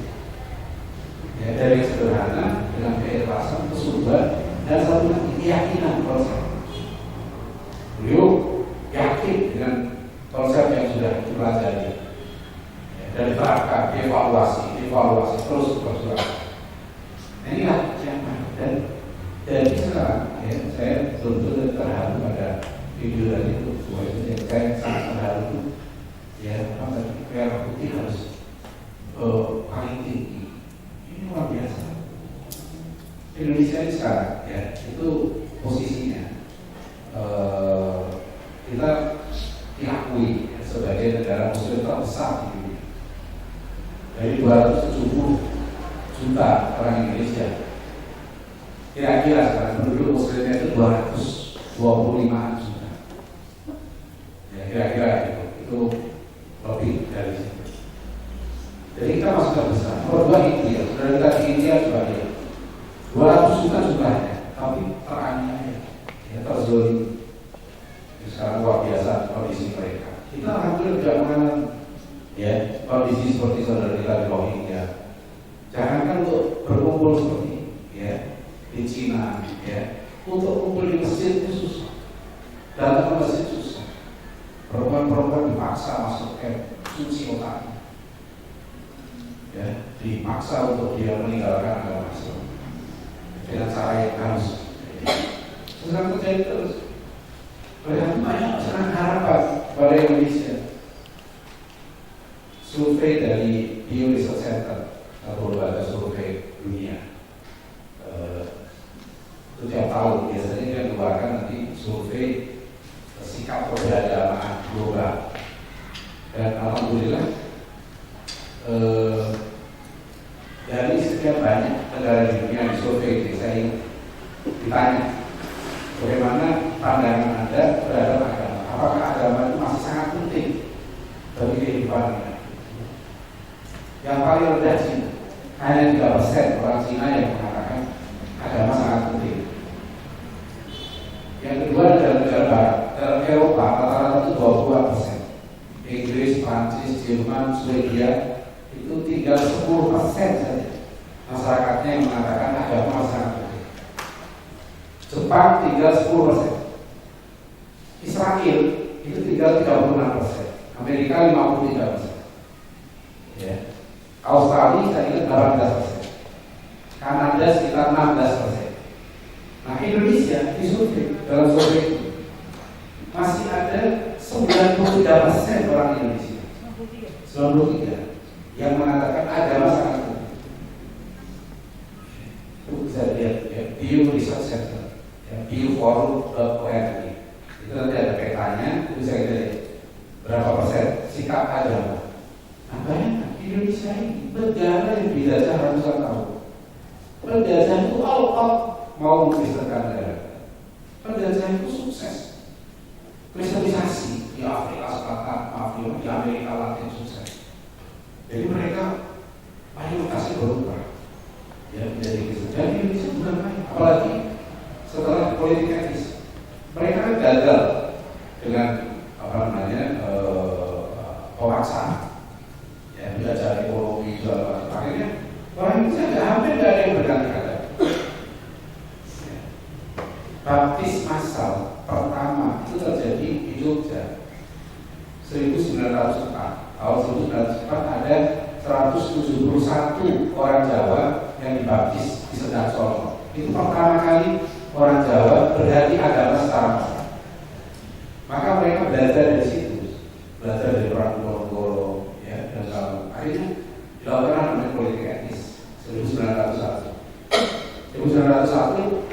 ya, dari yang sederhana dengan keikhlasan, kesungguhan, dan satu lagi keyakinan konsep. Beliau yakin dengan konsep yang sudah dipelajari, ya, dan diterapkan, evaluasi terus berjuang. Inilah yang dan jadi sekarang, ya, saya betul-betul terharu pada video tadi itu, yang saya sangat terharu, ya, merah putih harus paling tinggi. Ini luar biasa. Indonesia ini sekarang, ya, itu posisinya kita diakui, ya, sebagai negara muslim terbesar di dunia. Dari 270 juta orang Indonesia, kira-kira sekarang penduduk muslimnya itu 225 juta, ya, kira-kira itu lebih dari situ. Jadi kita masih terbesar. Nomor 2 India, sudah kita di India sebagai 200 juta jumlahnya, tapi teraniaya, ya, terzolimi. Sekarang luar biasa kondisi mereka. Kita alhamdulillah tidak mengalami, ya, kondisi seperti saudara kita di Rohingya. Jangankan untuk berkumpul seperti ini, ya, di Cina, ya, untuk kumpul di masjid itu susah, datang ke masjid susah. Perempuan-perempuan dipaksa masuk ke suci otaknya, ya, dipaksa untuk dia meninggalkan agama Islam dengan cara yang halus. Sedang terjadi terus. Banyak sangat harapan pada Indonesia. Survei dari Pew Research Center atau lembaga survei dunia setiap tahun biasanya dia mengeluarkan nanti survei sikap keberagamaan global, dan alhamdulillah dari sekian banyak negara di dunia yang survei ini saya ditanya bagaimana pandangan Anda terhadap agama, apakah agama itu masih sangat penting bagi kehidupan kita. Yang paling rendah Cina, hanya 3% orang Cina yang mengatakan agama sangat penting. Yang kedua adalah negara barat, dalam Eropa rata-rata itu 22%. Inggris, Prancis, Jerman, Swedia itu tinggal 10% saja masyarakatnya yang mengatakan agama sangat penting. Jepang tinggal 10%. Israel itu tinggal 36%. Amerika 53%. Ya. Australia saya ingat 18%. Kanada sekitar 16%. Nah, Indonesia disurvei dalam survei itu masih ada 93% orang Indonesia, 93 yang mengatakan agama sangat penting. Itu bisa lihat ya, Pew Research Center, ya, pewforum.org. Itu nanti ada petanya, itu bisa kita lihat berapa persen sikap agama. Nah, bayangkan Indonesia ini negara yang dijajah ratusan tahun. Penjajah itu all mau mengkristenkan negara. Penjajah itu sukses. Kristenisasi di Afrika Selatan, di Amerika Latin sukses. Jadi mereka mayoritasnya berubah, ya menjadi Kristen. Dan Indonesia bukan main, apalagi setelah politik etis. Mereka kan gagal dengan pemaksaan, ya belajar ekonomi segala macam. Akhirnya orang Indonesia hampir nggak ada yang berganti kata. Baptis massal pertama itu terjadi di Jogja 1904. Tahun 1904 ada 171 orang Jawa yang dibaptis di Sendang Solo. Itu pertama kali orang Jawa berganti agama secara massal. Maka mereka belajar dari situ, belajar dari orang Goro, ya, dan akhirnya dilakukan namanya politik etis 1901. 1901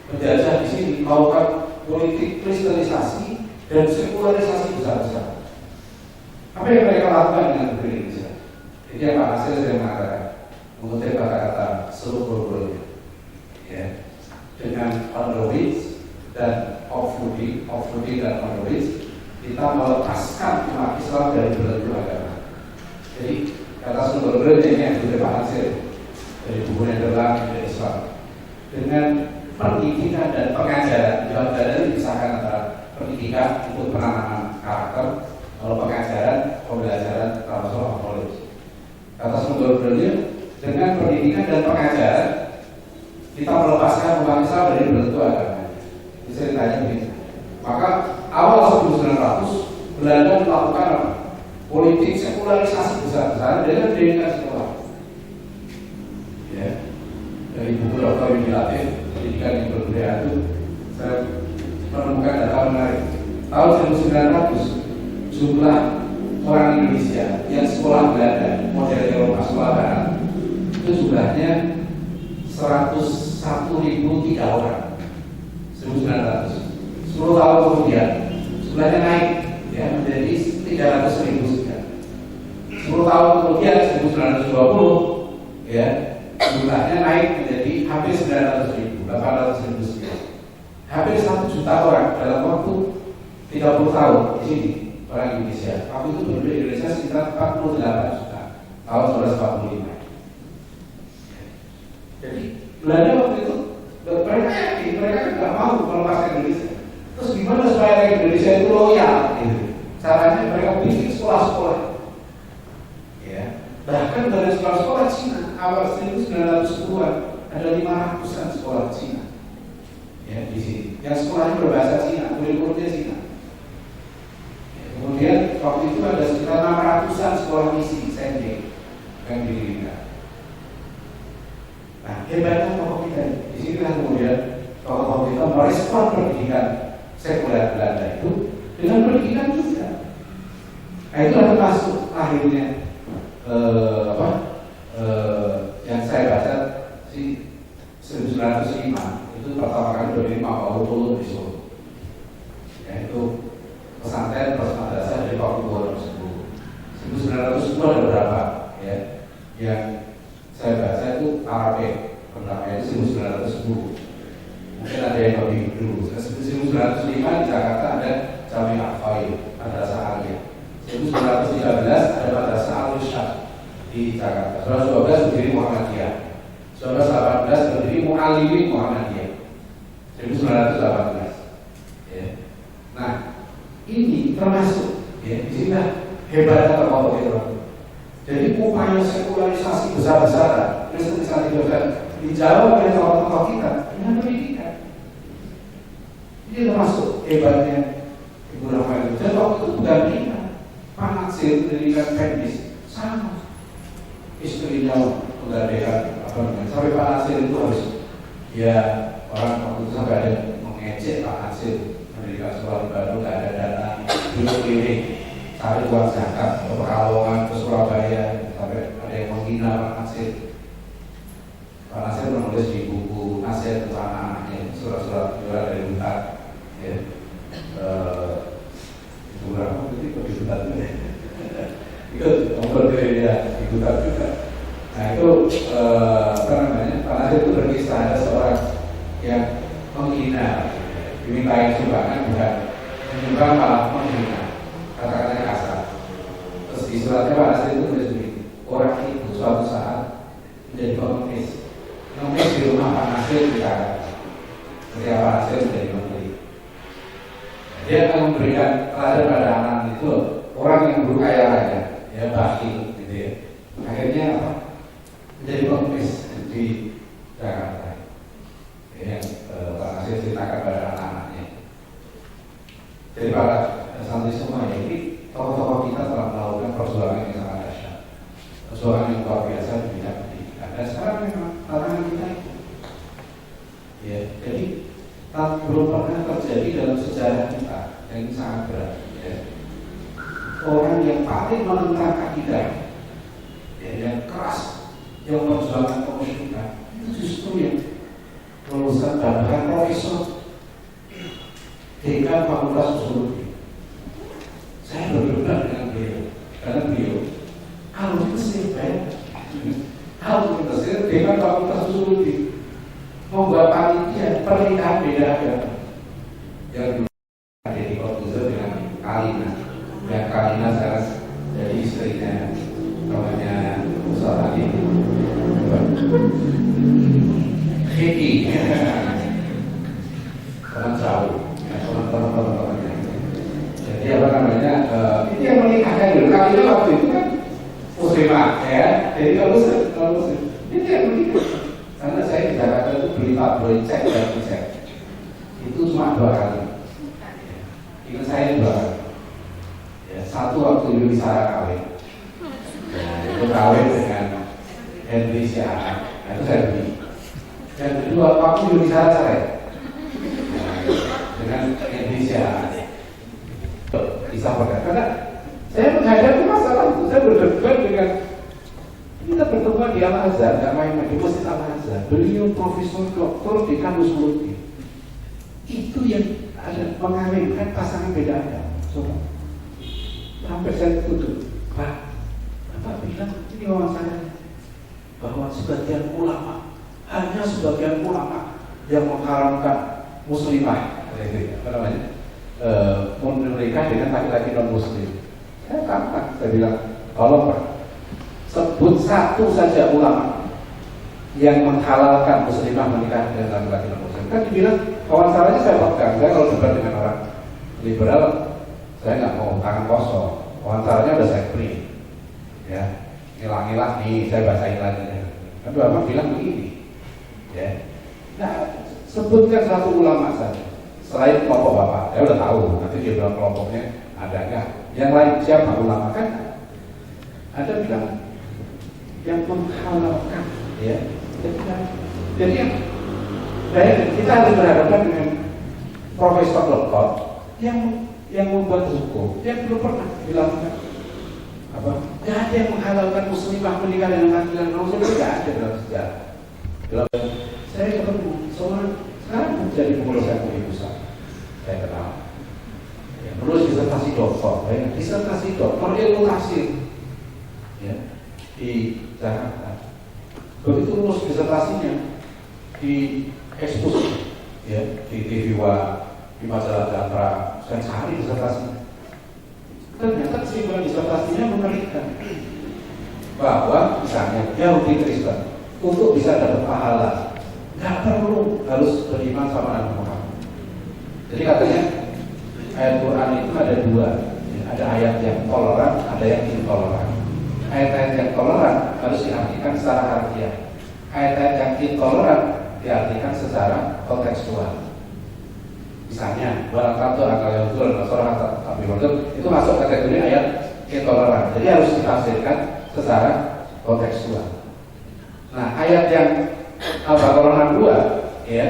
penjajah di sini melakukan politik kristenisasi dan sekularisasi besar-besar. Apa yang mereka lakukan dengan negeri Indonesia? Jadi yang Pak Nasir saya mengatakan, mengutip kata-kata seluruh ya, dengan on the which dan off roading dan on the which kita melepaskan umat Islam dari belenggu agama. Jadi kata sumber ini yang sudah Pak Nasir dari buku Nederland dari Islam dengan pendidikan dan pengajaran. Dalam ini misalkan antara pendidikan untuk penanaman karakter, kalau pengajaran, pembelajaran transfer knowledge. Kata sumber beliau, dengan pendidikan dan pengajaran kita melepaskan umat Islam dari bentuk agama. Bisa ditanya begitu. Maka awal 1900 Belanda melakukan apa? Politik sekularisasi besar-besaran dengan pendidikan sekolah. Ya, dari buku Dr. Yudi Latif, pendidikan yang berbeda itu saya menemukan data menarik. Tahun 1900 jumlah orang Indonesia yang sekolah Belanda model Eropa sekolah Barat itu jumlahnya 101.003 orang. 1900 10 tahun kemudian jumlahnya naik ya menjadi 300.000 sekian. 10 tahun kemudian 1920 ya jumlahnya naik menjadi hampir 900.000, 800.000 sekian. Hampir 1 juta orang dalam waktu 30 tahun di sini orang Indonesia. Waktu itu penduduk Indonesia sekitar 48 juta tahun 1945. Jadi Belanda waktu itu mereka tidak mau melepaskan Indonesia. Terus gimana supaya Indonesia itu loyal? Gitu. Caranya mereka bikin sekolah-sekolah. Ya. Bahkan dari sekolah-sekolah Cina awal 1910-an ada 500-an sekolah Cina. Ya di sini. Yang sekolahnya berbahasa Cina, kurikulumnya Cina. Ya, kemudian waktu itu ada sekitar 600-an sekolah misi sendiri yang didirikan. Nah, hebatnya tokoh kita di sini kan kemudian tokoh kita merespon pendidikan sekuler Belanda itu dengan pendidikan juga. Nah, itu termasuk akhirnya yang saya baca si 1905 itu pertama kali berdiri Paul Polo di Solo, yaitu pesantren madrasah dari Pakubuwono 1910 ada berapa ya yang saya baca itu Arabic pertama itu 1910, mungkin ada yang lebih dulu. 1905 di Jakarta ada Jami Al-Faid Madrasah Aliyah, 1913 ada Madrasah Al-Irsyad di Jakarta, 1912 berdiri Muhammadiyah, 1918 berdiri Muallimin Muhammadiyah, 1918 ya. Nah ini termasuk ya, di sini hebatnya tokoh itu. Jadi upaya sekularisasi besar-besaran Kristenisasi dijawab oleh tokoh-tokoh kita dengan pendidikan. Ini termasuk hebatnya Ibu Rahma itu. Dan waktu itu bukan kita Panatsir pendidikan Pendis sama istrinya menggadaikan apa namanya sampai Panatsir itu harus ya orang waktu itu sampai ada mengecek Panatsir pendidikan sekolah baru nggak ada dana dulu keliling cari uang zakat ke Pekalongan ke Surabaya sampai ada yang menghina Pak Nasir menulis di buku nasihat untuk anak-anaknya surat-surat juara dari Hutan ya itu berapa itu di Hutan juga itu nomor ya di Hutan juga. Nah itu apa namanya Pak Nasir itu berkisah ada seorang yang menghina dimintain sumbangan bukan menyumbang malah menghina kata-katanya kasar. Terus di suratnya Pak Nasir itu menulis begini, orang itu suatu saat menjadi pengemis di rumah Pak Nasir di Jakarta ketika Pak Nasir menjadi menteri. Dia akan memberikan pelajaran pada anak itu orang yang dulu kaya raya ya bakti gitu ya. Akhirnya apa? Menjadi pengemis di Jakarta yang Pak Nasir ceritakan pada anak-anaknya. Jadi para santri semua ini tokoh-tokoh kita telah melakukan perjuangan yang sangat dahsyat, perjuangan yang luar biasa di bidang pendidikan. Dan sekarang memang tantangan kita itu, ya, jadi belum pernah terjadi dalam sejarah kita yang sangat berat. Ya. Orang yang paling menentang akidah, ya, yang keras, yang perjuangan kemusyrikan itu justru yang lulusan bahkan profesor dekan Fakultas Sosiologi. Saya berdebat dengan beliau karena beliau kalau Mesir kalau Mesir dekan Fakultas Sosiologi membuat panitia pernikahan beda agama yang ada di Korbuzo dengan Kalina, yang Kalina sekarang jadi istrinya namanya Ustaz tadi Heki teman jauh teman-teman. Jadi apa namanya itu yang menikahkan dulu kali itu waktu itu kan muslimah ya. Jadi kalau muslim itu yang menikah. Karena saya di Jakarta itu beli tabloid cek dan cek itu cuma 2 kali. Ingat saya 2 kali. Ya, satu waktu Yuni Sarah kawin. Nah, itu kawin dengan Henry Siahaan. Nah, itu saya beli. Yang kedua waktu Yuni Sarah cerai. Dengan Indonesia disampaikan karena saya menghadapi masalah itu. Saya berdebat dengan kita bertemu di Al-Azhar, nggak main-main di Masjid Al-Azhar. Beliau profesor doktor di kampus Murti itu yang ada mengawinkan pasangan beda agama. Sampai saya tutup Pak bilang ini wawancara bahwa sebagian ulama hanya sebagian ulama yang mengharamkan muslimah apa namanya menikah dengan laki-laki non muslim. Saya tantang, saya bilang kalau Pak sebut satu saja ulama yang menghalalkan muslimah menikah dengan laki-laki non muslim. Kan dibilang wawancaranya saya pegang. Saya kalau debat dengan orang liberal saya nggak mau tangan kosong, wawancaranya udah saya print ya, ngilang-ngilang nih saya bacain lagi ya. Tapi Bapak bilang begini ya, nah sebutkan satu ulama saja selain kelompok Bapak, saya udah tahu nanti dia bilang kelompoknya ada nggak, yang lain siapa ulama kan ada bilang yang menghalalkan ya Jadi kita harus berhadapan dengan profesor doktor yang membuat hukum yang belum pernah dilakukan. Tidak ada yang menghalalkan muslimah menikah dengan laki-laki Rasul, tidak ada dalam sejarah. Saya ketemu seorang sekarang menjadi pengurus MUI pusat. Saya kenal. Menulis disertasi doktor, disertasi doktor ilmu tafsir, ya, di Jakarta. Begitu lulus disertasinya di ekspos, ya, di TV One, di majalah Gatra. Saya cari disertasinya. Ternyata kesimpulan disertasinya mengerikan bahwa misalnya Yahudi Kristen untuk bisa dapat pahala nggak perlu harus beriman sama Nabi Muhammad. Jadi katanya ayat Quran itu ada dua, ada ayat yang toleran, ada yang intoleran. Ayat-ayat yang toleran harus diartikan secara harfiah. Ayat-ayat yang intoleran diartikan secara kontekstual. Misalnya, barang akal yang betul dan masalah tapi itu masuk kategori ayat intoleran. Jadi harus ditafsirkan secara kontekstual. Nah, ayat yang Al-Baqarah 2, ya,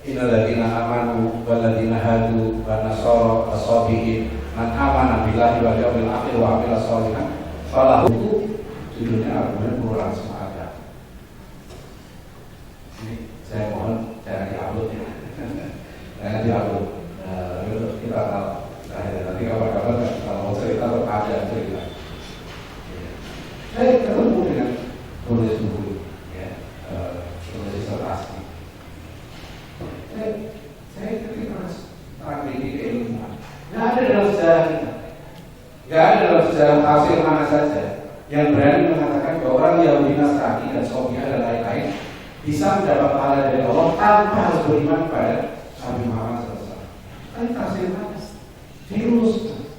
innalladzina amanu walladzina hadu wan nasara wasabiin man amana billahi wal yawmil akhir wa amila sholihan falahu, judulnya argumen pengurangan semangat. Ini saya mohon jangan diupload ya. Jangan diupload. Kita tahu. Nanti kabar-kabar kalau mau cerita ada cerita. Saya ketemu dengan penulis buku, ya, penulis disertasi. Saya ketika tragedi keilmuan, nggak ada dalam sejarah kita, nggak ada dalam sejarah tafsir mana saja yang berani mengatakan bahwa orang Yahudi, Nasrani dan Soviet dan lain-lain bisa mendapat pahala dari Allah tanpa harus beriman pada Nabi Muhammad SAW. Kan tafsir mana? Diruskan,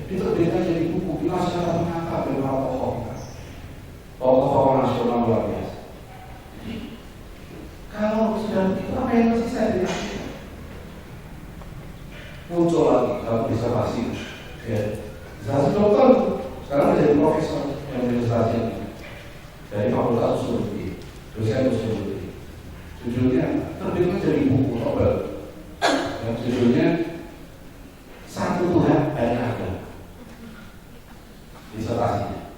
diterbitkan jadi buku. Bila secara mengangkat beberapa tokoh nasional luar biasa. Jadi kalau sudah itu apa yang masih saya dilakukan? Muncul lagi kalau disertasi, ya, disertasi dokter sekarang menjadi profesor yang disertasi dari Fakultas Usul, dosen Usul. Judulnya terbitkan jadi buku Nobel. Yang judulnya Satu Tuhan Banyak Agama. Disertasinya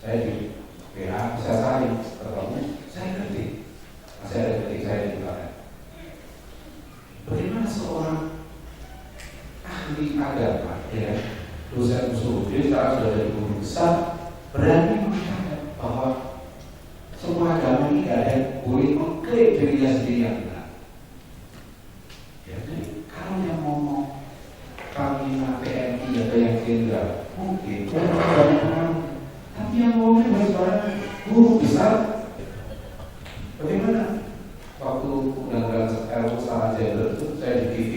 saya di WA, saya saling ketemu, saya ketik, masih ada ketik saya di internet. Bagaimana seorang ahli agama, ya, dosen usul, dia sekarang sudah jadi guru besar, berani mengatakan bahwa semua agama ini tidak ada yang boleh mengklaim dirinya sendiri yang benar. Ya, jadi kalau yang ngomong Panglima TNI atau yang jenderal mungkin banyak pengaruh, tapi yang ngomongnya bukan seorang guru besar. Bagaimana waktu undang-undang RUU Salah Gender itu saya di TV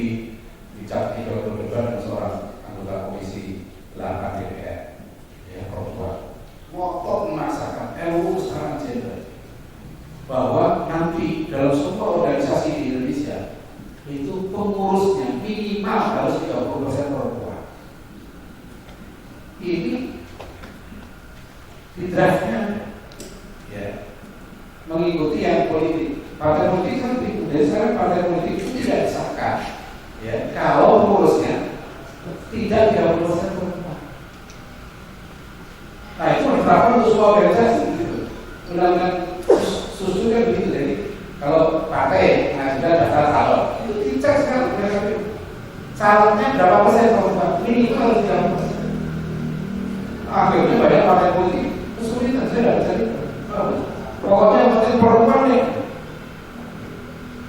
dicap di berdebat dengan seorang anggota komisi 8 DPR, ya, perempuan, ngotot memaksakan RUU Salah Gender bahwa nanti dalam semua organisasi di Indonesia itu pengurusnya minimal harus 30% perempuan. Ini di draftnya, ya, mengikuti yang politik. Partai politik kan dari sekarang partai politik itu tidak disahkan, ya, kalau pengurusnya tidak 30% perempuan. Nah, itu berlaku untuk semua organisasi gitu. Undang-undang susu kan begitu. Jadi kalau partai mengajukan daftar calon itu dicek sekarang calonnya berapa persen perempuan, minimal harus 30%. Akhirnya banyak partai politik kesulitan, saya tidak bisa itu. Pokoknya yang penting perempuan nih.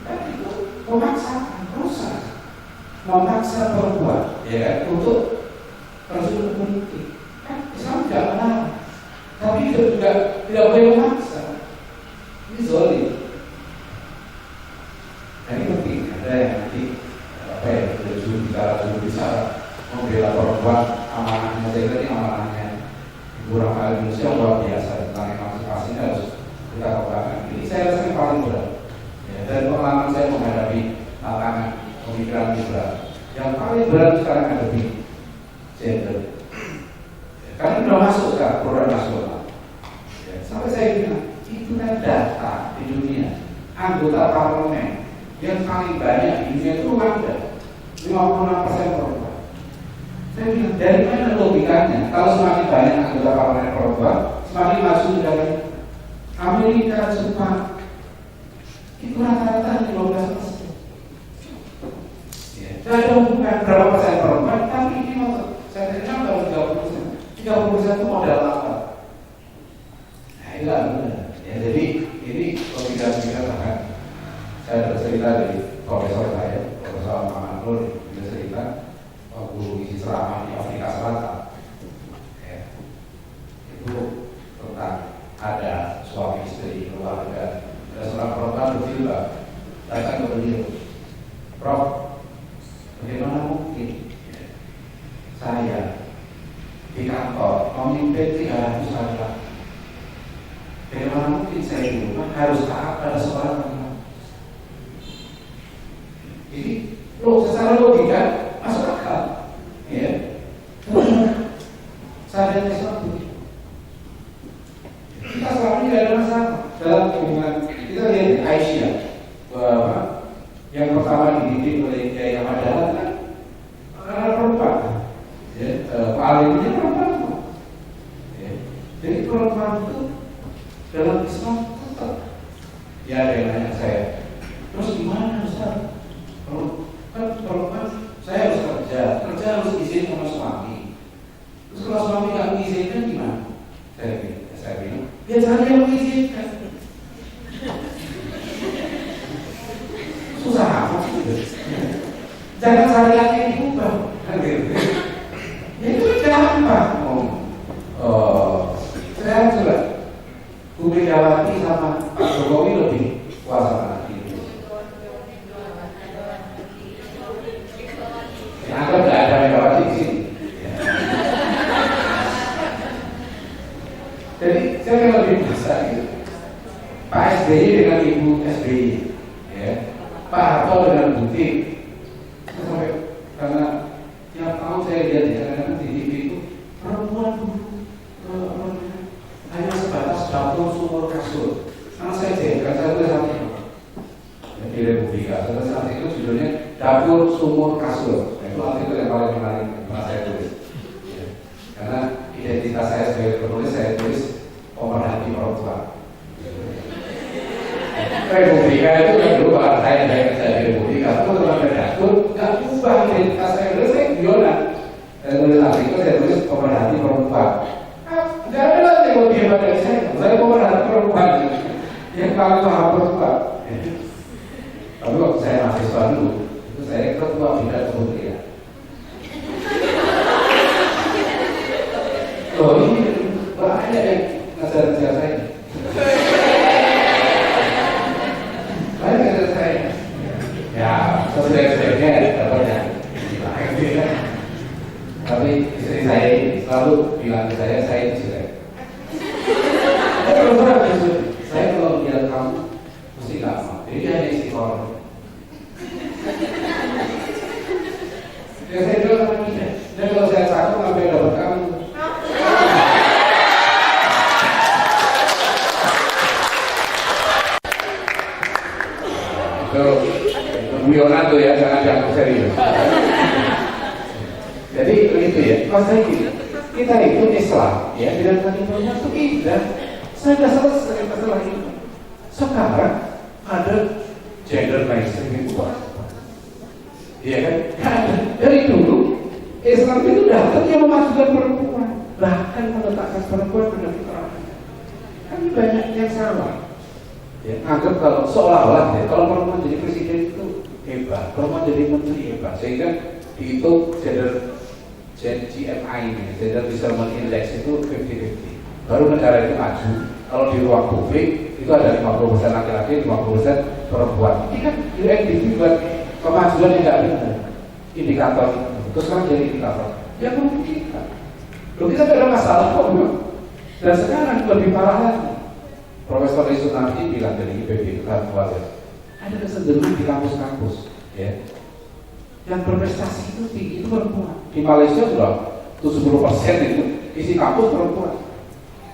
Dan itu memaksakan, rusak, memaksa perempuan, ya kan, untuk terjun ke politik. Kan Islam tidak melarang, tapi itu juga tidak boleh memaksa. Ini zolim. Nah, ini penting. Ada yang nanti apa ya, juru bicara membela perempuan, amanahnya, saya kira ini amanahnya Ibu Rahma Indonesia luar biasa tentang emansipasi ini harus kita kembangkan. Ini saya rasa yang paling berat, ya, dari pengalaman saya menghadapi tantangan pemikiran liberal. Yang paling berat sekarang menghadapi gender, ya, karena sudah masuk ke program nasional, ya, sampai saya bilang itu itu kan data di dunia. Anggota parlemen yang paling banyak di dunia itu Rwanda, 56% perempuan. Saya bilang, dari mana logikanya? Kalau semakin banyak anggota parlemen perempuan, semakin maju negara. Amerika, Jepang, itu rata-rata 15%. Ya, ada hubungan berapa persen perempuan, tapi ini saya kira baru 30%. 30% itu modal apa? Nah, itu nggak benar. Ya, jadi ini logika-logika bahkan saya bercerita dari profesor saya, Profesor Muhammad Nur, dia cerita waktu isi ceramah di Afrika Selatan, ya, itu tentang ada suami istri keluarga, ada seorang perempuan berjilbab datang ke beliau, Prof, bagaimana mungkin saya di kantor memimpin 300 anak? Bagaimana mungkin saya di rumah harus taat pada seorang anak? Jadi, secara logika masuk akal, ya. Sadar sesuatu. Kita selama ini tidak ada masalah dalam hubungan. Kita lihat Aisyah, bahwa yang pertama dididik oleh Kiai Ahmad Dahlan kan anak perempuan, ya, Pak Alimnya perempuan, ya. Jadi perempuan itu dalam Islam tetap. Ya ada yang nanya saya, terus gimana Ustaz? Kan perempuan saya harus kerja harus izin sama suami. Terus kalau suami nggak mengizinkan gimana? Saya bilang, ya saya yang mengizinkan. Susah amat gitu. Jangan syariatnya diubah. Ya itu gampang. Saya coba Bu Megawati sama Pak Jokowi lebih kuasa mana? Anggap nggak ada Megawati di sini. Jadi saya lebih bisa gitu. Pak SBY dengan Ibu SBY, ya. Pak Harto dengan Butik. Sampai karena tiap tahun saya lihat ya, karena di TV itu perempuan hanya sebatas dapur sumur kasur. Karena saya jengkel, saya tulis artikel di Republika. Saat itu judulnya dapur sumur kasur. Itu artikel yang paling menarik yang saya tulis. Ya. Karena identitas saya sebagai penulis, saya tulis pemerhati perempuan. Republika itu kan dulu kalau saya kerja di Republika itu teman redaktur nggak ubah identitas saya dulu, saya guyonan. Saya tulis artikel, saya tulis pemerhati perempuan. Nggak ada lagi yang lebih hebat dari saya pemerhati perempuan yang paling paham perempuan. Tapi waktu saya mahasiswa dulu, itu saya ketua bidang kementerian. Loh ini banyak yang ngajar-ngajar saya. Banyak ngajar saya. Ya, sesuai-sesuainya dapatnya. Tapi istri saya selalu bilang ke saya itu jelek. Saya kalau melihat kamu mesti nggak mau. Jadi dia hanya istiqomah. Ya saya bilang sama dia. Dan kalau saya cakap sampai dapat kamu. Guyonan tuh ya, jangan dianggap serius. Jadi begitu ya, maksudnya gitu. Kita itu Islam, ya, bilang tadi itu indah. Saya sudah selesai masalah itu. Sekarang ada gender mainstream itu, iya kan? Dari dulu Islam itu datang yang memajukan perempuan, bahkan meletakkan perempuan pada fitrahnya. Kan banyak yang salah. Ya, anggap kalau seolah-olah ya, kalau perempuan jadi presiden itu hebat, perempuan jadi menteri hebat, sehingga dihitung gender GMI ini, Gender Discernment Index itu 50-50. Baru negara itu maju. Kalau di ruang publik itu ada 50% laki-laki, 50% perempuan. Ini kan UNDP buat kemajuan yang tidak benar. Indikator itu, terus kan jadi indikator. Ya menurut kita. Loh kita tidak ada masalah kok. Dan sekarang lebih parah lagi. Profesor Isunardi bilang dari IPB itu kan wajar. Ada kecenderungan di kampus-kampus, ya. Yang berprestasi itu tinggi itu perempuan. Di Malaysia sudah 70% itu isi kampus perempuan.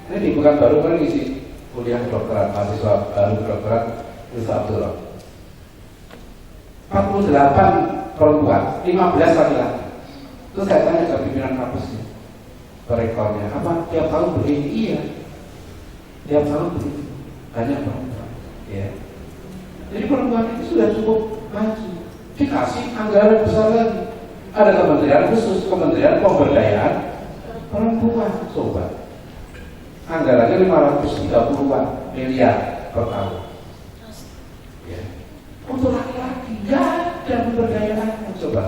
Ini bukan baru kan isi kuliah kedokteran, mahasiswa baru kedokteran Ustaz Abdullah. 48 perempuan, 15 laki-laki. Terus saya tanya ke pimpinan kampusnya, ke rektornya, apa tiap tahun begini? Iya, tiap tahun begini. Banyak perempuan, ya. Jadi perempuan itu sudah cukup maju. Dikasih anggaran besar lagi. Ada kementerian khusus, Kementerian Pemberdayaan Perempuan. Coba, anggarannya 530 miliar per tahun. Ya. Untuk laki-laki nggak ada pemberdayaan. Coba.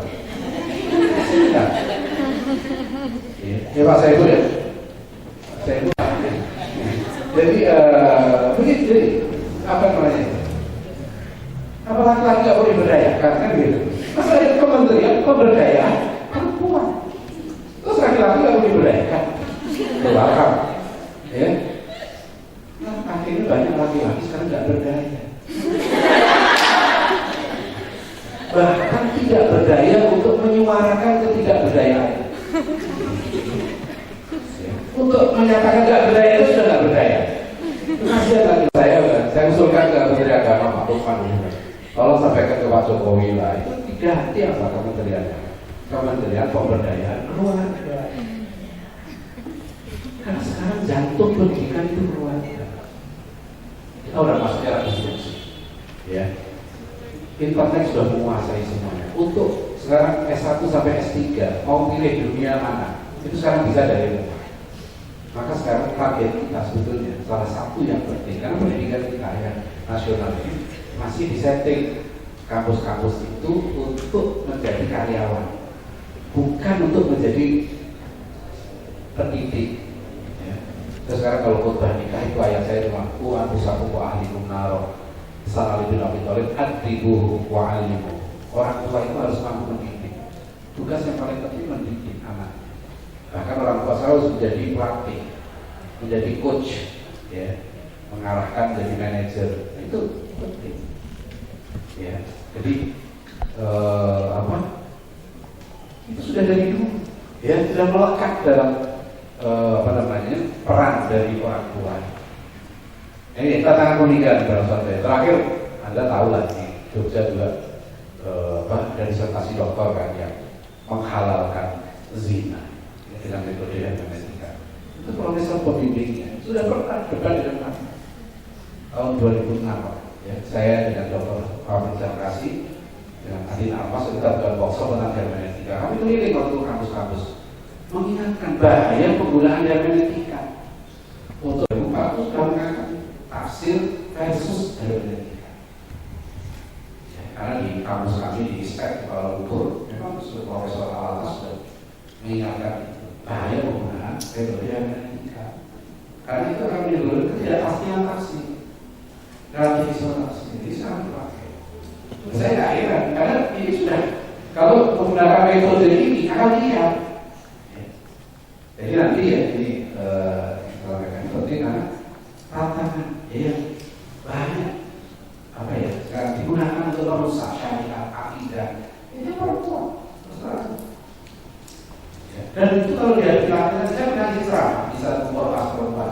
Ya Pak saya itu ya. Saya itu. Jadi begitu. Jadi apa namanya? Apa laki-laki nggak boleh berdayakan kan gitu? Masa ada Kementerian Pemberdayaan Perempuan, terus laki-laki nggak boleh berdayakan? Belakang, ya. Nah, akhirnya banyak laki-laki sekarang nggak berdaya. Bahkan tidak berdaya untuk menyuarakan ketidakberdayaan. Untuk menyatakan nggak berdaya itu sudah nggak berdaya. Kasihan lagi saya usulkan ke Menteri Agama Pak Lukman. Tolong sampaikan ke Pak Jokowi lah, itu diganti apa kementeriannya? Kementerian Pemberdayaan Keluarga. Karena sekarang jantung pendidikan itu keluarga. Kita udah masuk era konstruksi, ya. Internet sudah menguasai semuanya. Untuk sekarang S1 sampai S3 mau pilih dunia mana, itu sekarang bisa dari rumah. Maka sekarang target kita sebetulnya salah satu yang penting, karena pendidikan kita yang nasional ini masih disetting kampus-kampus itu untuk menjadi karyawan, bukan untuk menjadi pendidik. Ya. Terus sekarang kalau khutbah nikah itu ayat saya cuma anfusakum wa ahlikum naro. Sallallahu alaihi wasallam adibuhu wa alimu. Orang tua itu harus mampu mendidik. Tugas yang paling penting mendidik anak. Bahkan orang tua harus menjadi pelatih, menjadi coach, ya, mengarahkan menjadi manajer. Itu penting. Ya, jadi itu sudah dari dulu, ya, sudah melekat dalam peran dari orang tua. Ini tantangan pernikahan dalam saya. Terakhir, Anda tahu lah di Jogja juga dari disertasi doktor kan yang menghalalkan zina dengan metode yang genetika. Itu profesor pembimbingnya sudah pernah debat dengan kami tahun 2006. Ya, saya dengan Dr. Ahmad Jarkasi dengan Adin Almas kita buat workshop tentang hermeneutika. Kami keliling waktu kampus-kampus mengingatkan bahaya penggunaan hermeneutika. Untuk Pak sudah mengatakan tafsir versus hermeneutika. Ya, karena di kampus kami di STEK Kuala Lumpur memang Profesor Alatas sudah mengingatkan bahaya penggunaan metode hermeneutika. Karena itu akan menimbulkan ketidakpastian tafsir. Relativitas ini sangat dipakai. Saya nggak heran karena ini sudah kalau menggunakan metode ini akan lihat. Jadi nanti ya ini kalau akan penting karena tantangan yang banyak apa ya sekarang digunakan untuk merusak syariat akidah itu perempuan. Dan itu kalau dia dilakukan saya menjadi ceramah di satu kelas perempuan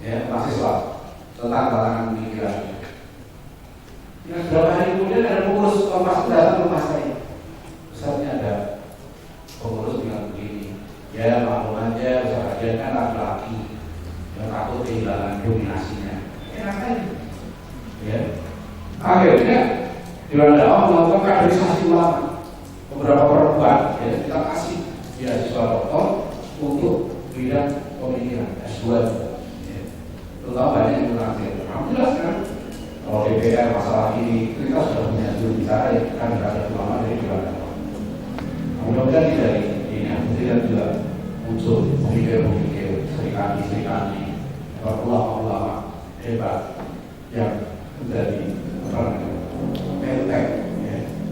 ya mahasiswa tentang tantangan pemikiran. Yang beberapa hari kemudian ada pengurus Kompas datang ke rumah saya. Misalnya ada pengurus bilang begini, ya maklum aja, misalnya dia kan laki-laki yang takut kehilangan dominasinya. Ngapain? Ya. Akhirnya di dakwah melakukan kaderisasi ulama. Beberapa perempuan ya, kita kasih beasiswa doktor untuk bidang pemikiran S2. Ya. Terutama banyak yang mengakhir. Alhamdulillah sekarang kalau DPR masalah ini kita sudah punya juru bicara yang kan ada ulama dari Belanda. Mudah-mudahan dari ini kemudian juga muncul pemikir-pemikir serikandi ulama hebat yang menjadi pentek.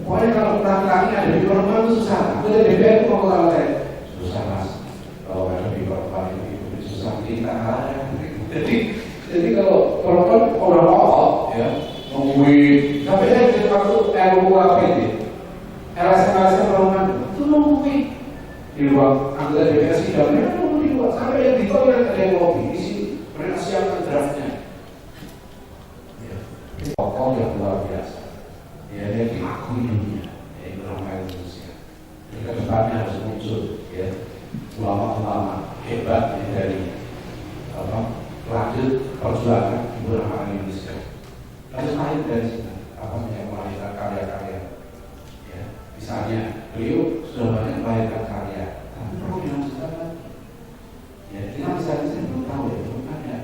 Pokoknya kalau laki-laki ada di perempuan itu susah. Kita DPR itu mau kalau saya susah mas. Kalau ada di perempuan itu susah kita ada. Jadi kalau perempuan orang pokok ya nungguin sampai saya jadi waktu RUU APD LSM perempuan itu nungguin di ruang anggota DPR sidangnya nunggu di luar sampai yang di toilet ada yang ngopi di sini mereka siapkan draftnya tokoh yang luar biasa. Ya, dia diakui dunia, ya, Ibrahim Indonesia. Ini ke depannya harus muncul, ya, ulama-ulama hebat ya, dari lanjut perjuangan Ibrahim Indonesia. Lalu lahir dari sini, yang melahirkan karya-karya. Ya, misalnya beliau sudah banyak melahirkan karya, tapi perlu dilanjutkan. Ya, kita misalnya saya belum tahu ya, belum ada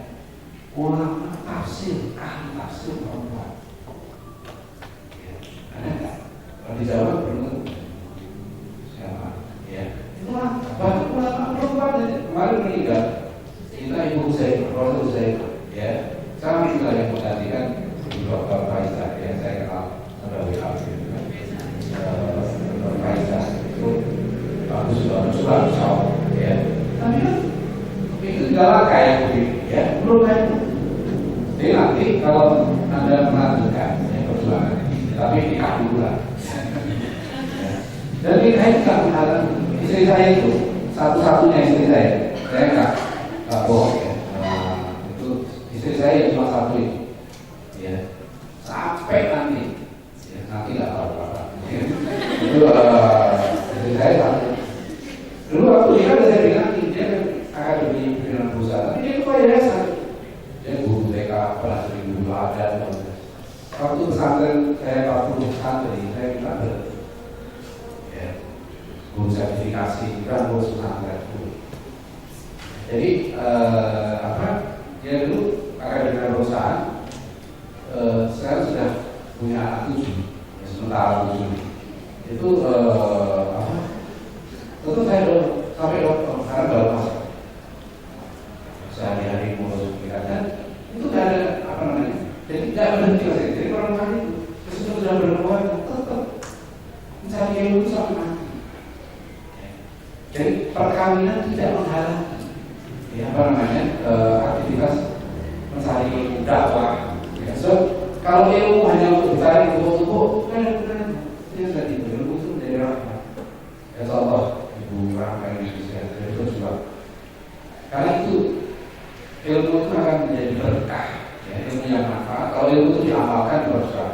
ulama tafsir, ahli tafsir perempuan. Ada nggak? Kalau di Jawa belum siapa? Ya, itulah banyak ulama perempuan kemarin meninggal. Kita Ibu Zainal, Rasul Zainal, ya, sama juga yang menggantikan Dr. Faizah, ya, saya kenal ada WA gitu kan. Dr. Faizah itu bagus, ya. Tapi kan itu adalah kayak begini, ya, belum kan. Jadi nanti kalau Anda melanjutkan ya, perjuangan ini, tapi nikah dulu lah. Dan nikah itu tidak menghalang istri saya itu satu-satunya istri saya nggak bohong ya. Itu istri saya cuma satu itu, ya, sampai nanti, ya, nanti nggak tahu apa. Itu istri saya satu. Dulu waktu nikah saya bilang dia akademi pimpinan perusahaan, tapi dia itu yayasan. Dia guru TK, pernah jadi guru adat. Waktu pesantren saya 40 santri, saya minta berhenti. Ya, guru sertifikasi, bukan guru pesantren. Jadi dia dulu akademi perusahaan. Sekarang sudah punya anak 7, ya, sementara 7. Itu tentu saya sampai dokter, sekarang baru masuk. Sehari-hari ngurus pikiran, itu tidak ada apa namanya, jadi tidak berhenti. Jadi perempuan itu meskipun sudah berumur tetap mencari ilmu sampai mati. Jadi perkawinan tidak menghalangi, ya, apa namanya, aktivitas mencari ilmu dakwah. Ya, so kalau ilmu hanya untuk dicari untuk benar-benar dia sudah diberi ilmu itu menjadi rahmat. Ya, contoh Ibu Rahma Indonesia itu juga karena itu ilmu itu akan menjadi berkah, ya, ilmu yang manfaat. Kalau ilmu itu diamalkan berkah.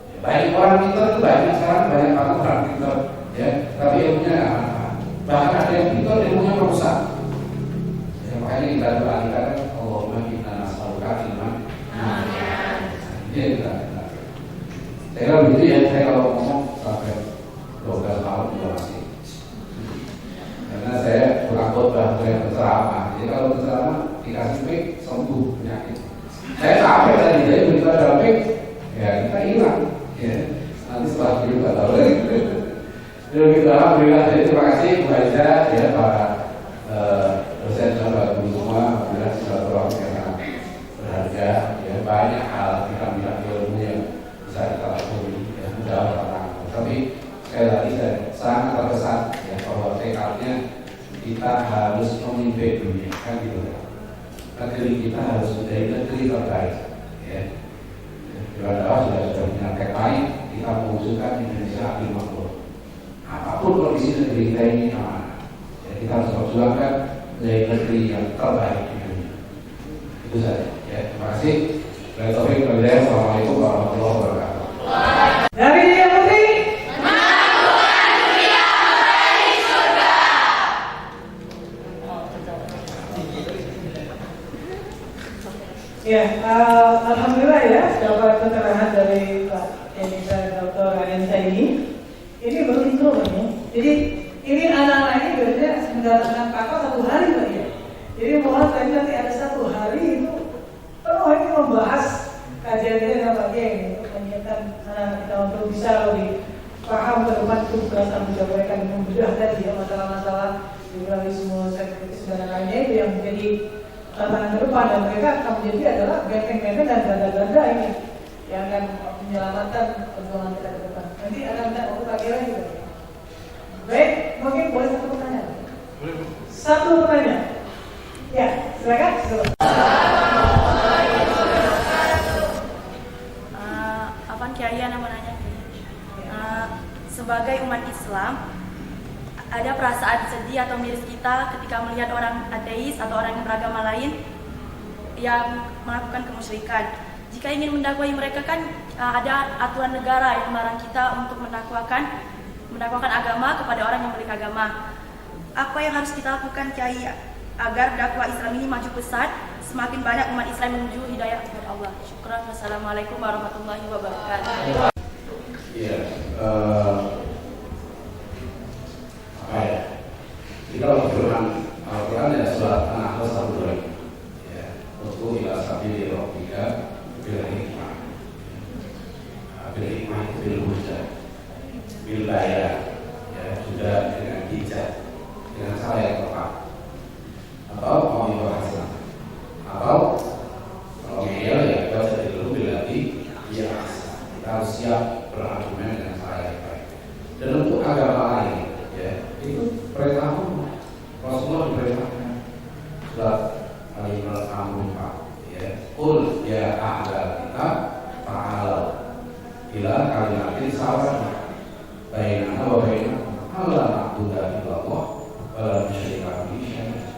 Ya, banyak orang pintar itu banyak sekarang, banyak orang pintar, ya, tapi ilmunya nggak manfaat. Bahkan ada yang pintar ilmunya merusak. Ya, makanya kita doakan Allahumma inna nas'aluka ilman nafi'an. Ini kita. Saya kira begitu ya. Saya kalau ngomong sampai 12 tahun juga masih. Karena saya kurang khotbah, saya berceramah. Jadi kalau berceramah dikasih mic sembuh penyakit. Saya capek tadi, jadi begitu ada mic, ya kita hilang. Ya, nanti setelah itu nggak tahu lagi. Jadi kita alhamdulillah. Jadi terima kasih Bu Aisyah, ya, para dosen dan para guru semua. Alhamdulillah silaturahmi yang sangat berharga. Ya, banyak hal kita bilang ilmu yang bisa kita lakoni, ya, mudah orang. Tapi sekali lagi saya sangat terkesan, ya, bahwa tekadnya kita harus memimpin dunia, kan gitu kan. Negeri kita harus menjadi negeri terbaik, ya. Sudah punya tagline, kita mewujudkan Indonesia adil makmur. Apapun kondisi negeri kita ini aman, ya, kita harus perjuangkan menjadi negeri yang terbaik di dunia. Itu saja, ya. Terima kasih. Assalamualaikum warahmatullahi wabarakatuh. Dari yang putri. Ya, alhamdulillah ya, dapat keterangan dari Pak Elisa Dr. Ariansa ini baru intro ya. Jadi ini anak-anak ini biasanya mendatangkan kakak 1 hari Pak ya. Jadi mohon tadi nanti ada 1 hari itu penuh ini membahas kajian-kajian yang Pak Geng untuk menyiapkan anak-anak kita untuk bisa lebih paham ke depan itu bukan tanggung jawab mereka membedah tadi ya masalah-masalah liberalisme, sekularisme dan lainnya itu yang menjadi tantangan ke depan, dan mereka akan menjadi adalah benteng-benteng dan ganda-ganda ini yang akan menyelamatkan perjuangan kita ke depan. Nanti akan minta waktu lagi juga. Baik, mungkin boleh 1 pertanyaan. 1 pertanyaan. Ya, silakan. Apaan Kiai yang nanya? Sebagai umat Islam, ada perasaan sedih atau miris kita ketika melihat orang ateis atau orang yang beragama lain yang melakukan kemusyrikan. Jika ingin mendakwai mereka kan ada aturan negara yang melarang kita untuk mendakwakan agama kepada orang yang memiliki agama. Apa yang harus kita lakukan Kiai agar dakwah Islam ini maju pesat, semakin banyak umat Islam menuju hidayah kepada Allah. Syukran. Wassalamualaikum warahmatullahi wabarakatuh. Iya, apa ya? Kita berfirman Al-Quran ya surat An-Nahl 1:2. Ya, untuk ila sabili rabbika bil hikmah. Bil hikmah itu bil hujjah, bil bayan, ya juga dengan hijab, dengan cara yang tepat. Atau mau dibahas, atau kalau ngeyel ya kita bisa dulu berarti ya kita harus siap berargumen dengan cara yang baik. Dan untuk agama lain, ya itu perintah Allah. Rasulullah diperintahkan surat Al-Imran 64, ya qul ya ahlal kitab ta'alau ila kalimatin sawa'in bainana wa bainakum alla na'budu illallah wa la nusyrika bihi syai'an.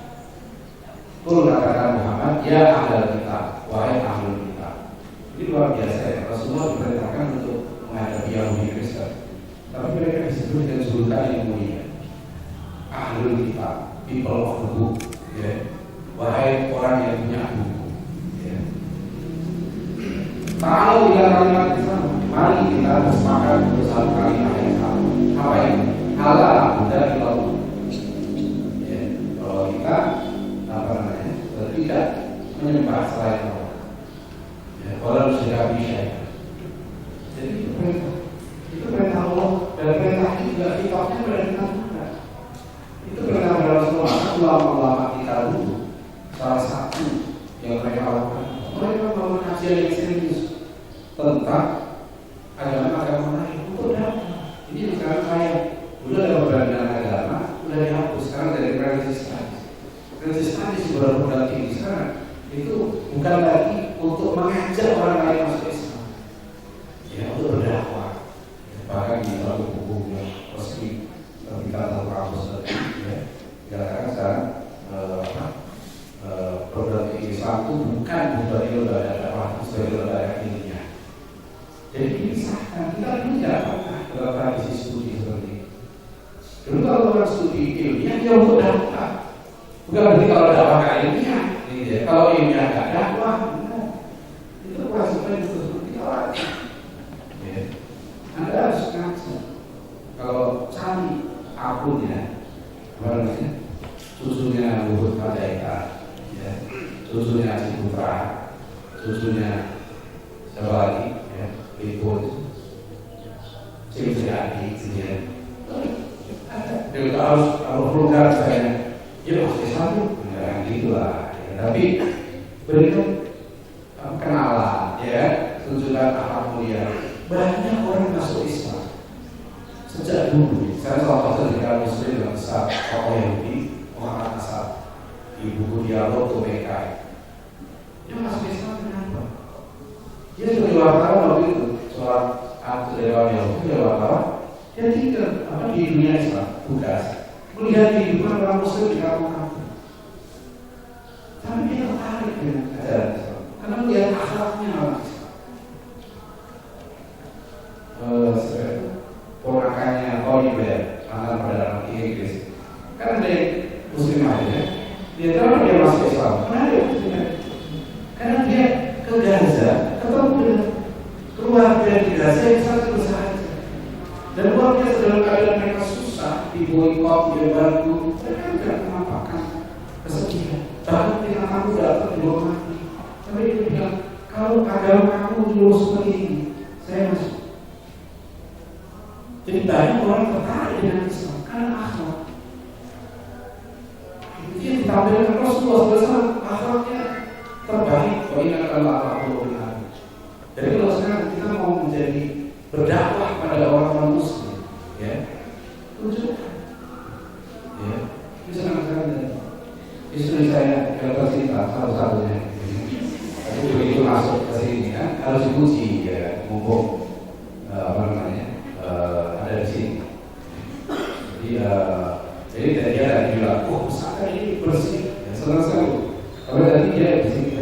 Qul katakan Muhammad ya ahlal kitab, wahai ahlul kitab. Ini luar biasa ya, Rasulullah diperintahkan untuk menghadapi Yahudi Kristen, tapi mereka disebut dengan julukan yang mulia, ahlul kitab, people of the book, ya. Wahai orang yang punya buku, ya. Kalau bila kalimat Islam, mari kita bersepakat untuk satu kalimat yang sama. Apa ini? Allah Buddha illallah. Ya, kalau kita tidak menyembah selain Allah. Ya, kalau sudah bisa. Jadi itu perintah Allah, dan perintah juga sifatnya perintah juga. Itu perintah Rasulullah. Ulama-ulama kita dulu salah satu yang mereka lakukan, mereka melakukan kajian yang serius tentang agama-agama lain untuk dakwah. Ini sekarang saya udah ada perbedaan agama, udah dihapus sekarang dari Resistance di bulan tinggi sekarang itu bukan lagi untuk mengajak orang lain masuk Islam, ya untuk berdakwah. Bahkan di dalam buku resmi kita tahu kampus tadi, ya dikatakan sekarang program Islam itu bukan sebagai lembaga dakwah, sebagai lembaga ilmiah. Jadi dipisahkan. Kita tidak pernah dalam tradisi studi seperti itu. Dulu kalau orang studi ilmiah dia untuk dakwah. Bukan berarti kalau dakwah gak ilmiah, ya. Kalau ilmiah gak dakwah, itu bukan seperti orang. Ya. Anda harus ngaji. Kalau cari akunnya, apa namanya, susunya Luhut Panjaitan, ya. Susunya Ciputra, susunya siapa lagi, ya, Liput, Cimsriadi, Jadi harus vulgar saya. Ya pasti satu, enggak gitulah. Ya, tapi berikan kenalan, ya, tunjukkan akhlak mulia. Banyak orang masuk Islam sejak dulu. Saya salah satu negara Muslim yang besar, tokoh Yahudi, orang asal di buku dialog Tomekai. Dia masuk Islam kenapa? Dia jadi wartawan waktu itu, seorang aktor Yahudi, wartawan. Dia tinggal di dunia Islam, tugas. Melihat kehidupan orang Muslim di kampung-kampung. Tapi dia tertarik dengan ajaran Islam karena melihat akhlaknya orang Islam. Ponakannya Oliver, mantan Perdana Menteri Inggris, kan dari Muslim aja. Dia tahu dia masuk Islam. Karena dia Muslim. Karena dia ke Gaza, ketemu dengan keluarga di Gaza yang sangat besar. Dan luar biasa dalam keadaan mereka susah, diboikot, dibantu, mereka tidak menampakkan kesedihan. Bahkan kita kamu datang di rumah mati. Tapi dia bilang, kalau agama kamu dulu seperti ini, saya masuk. Jadi banyak orang tertarik dengan Islam karena akhlak. Itu yang ditampilkan Rasulullah SAW, akhlaknya terbaik. Kalau ini adalah akhlak. Jadi kalau sekarang kita mau menjadi berdakwah pada orang-orang Muslim, ya, tunjukkan, ya, bisa mengatakan istri saya yang tercinta satu-satunya, tapi begitu masuk ke sini kan harus dipuji, ya, mumpung ada di sini. Jadi dia tadi bilang, oh pesantren ini bersih, ya, senang sekali. Tapi tadi dia di sini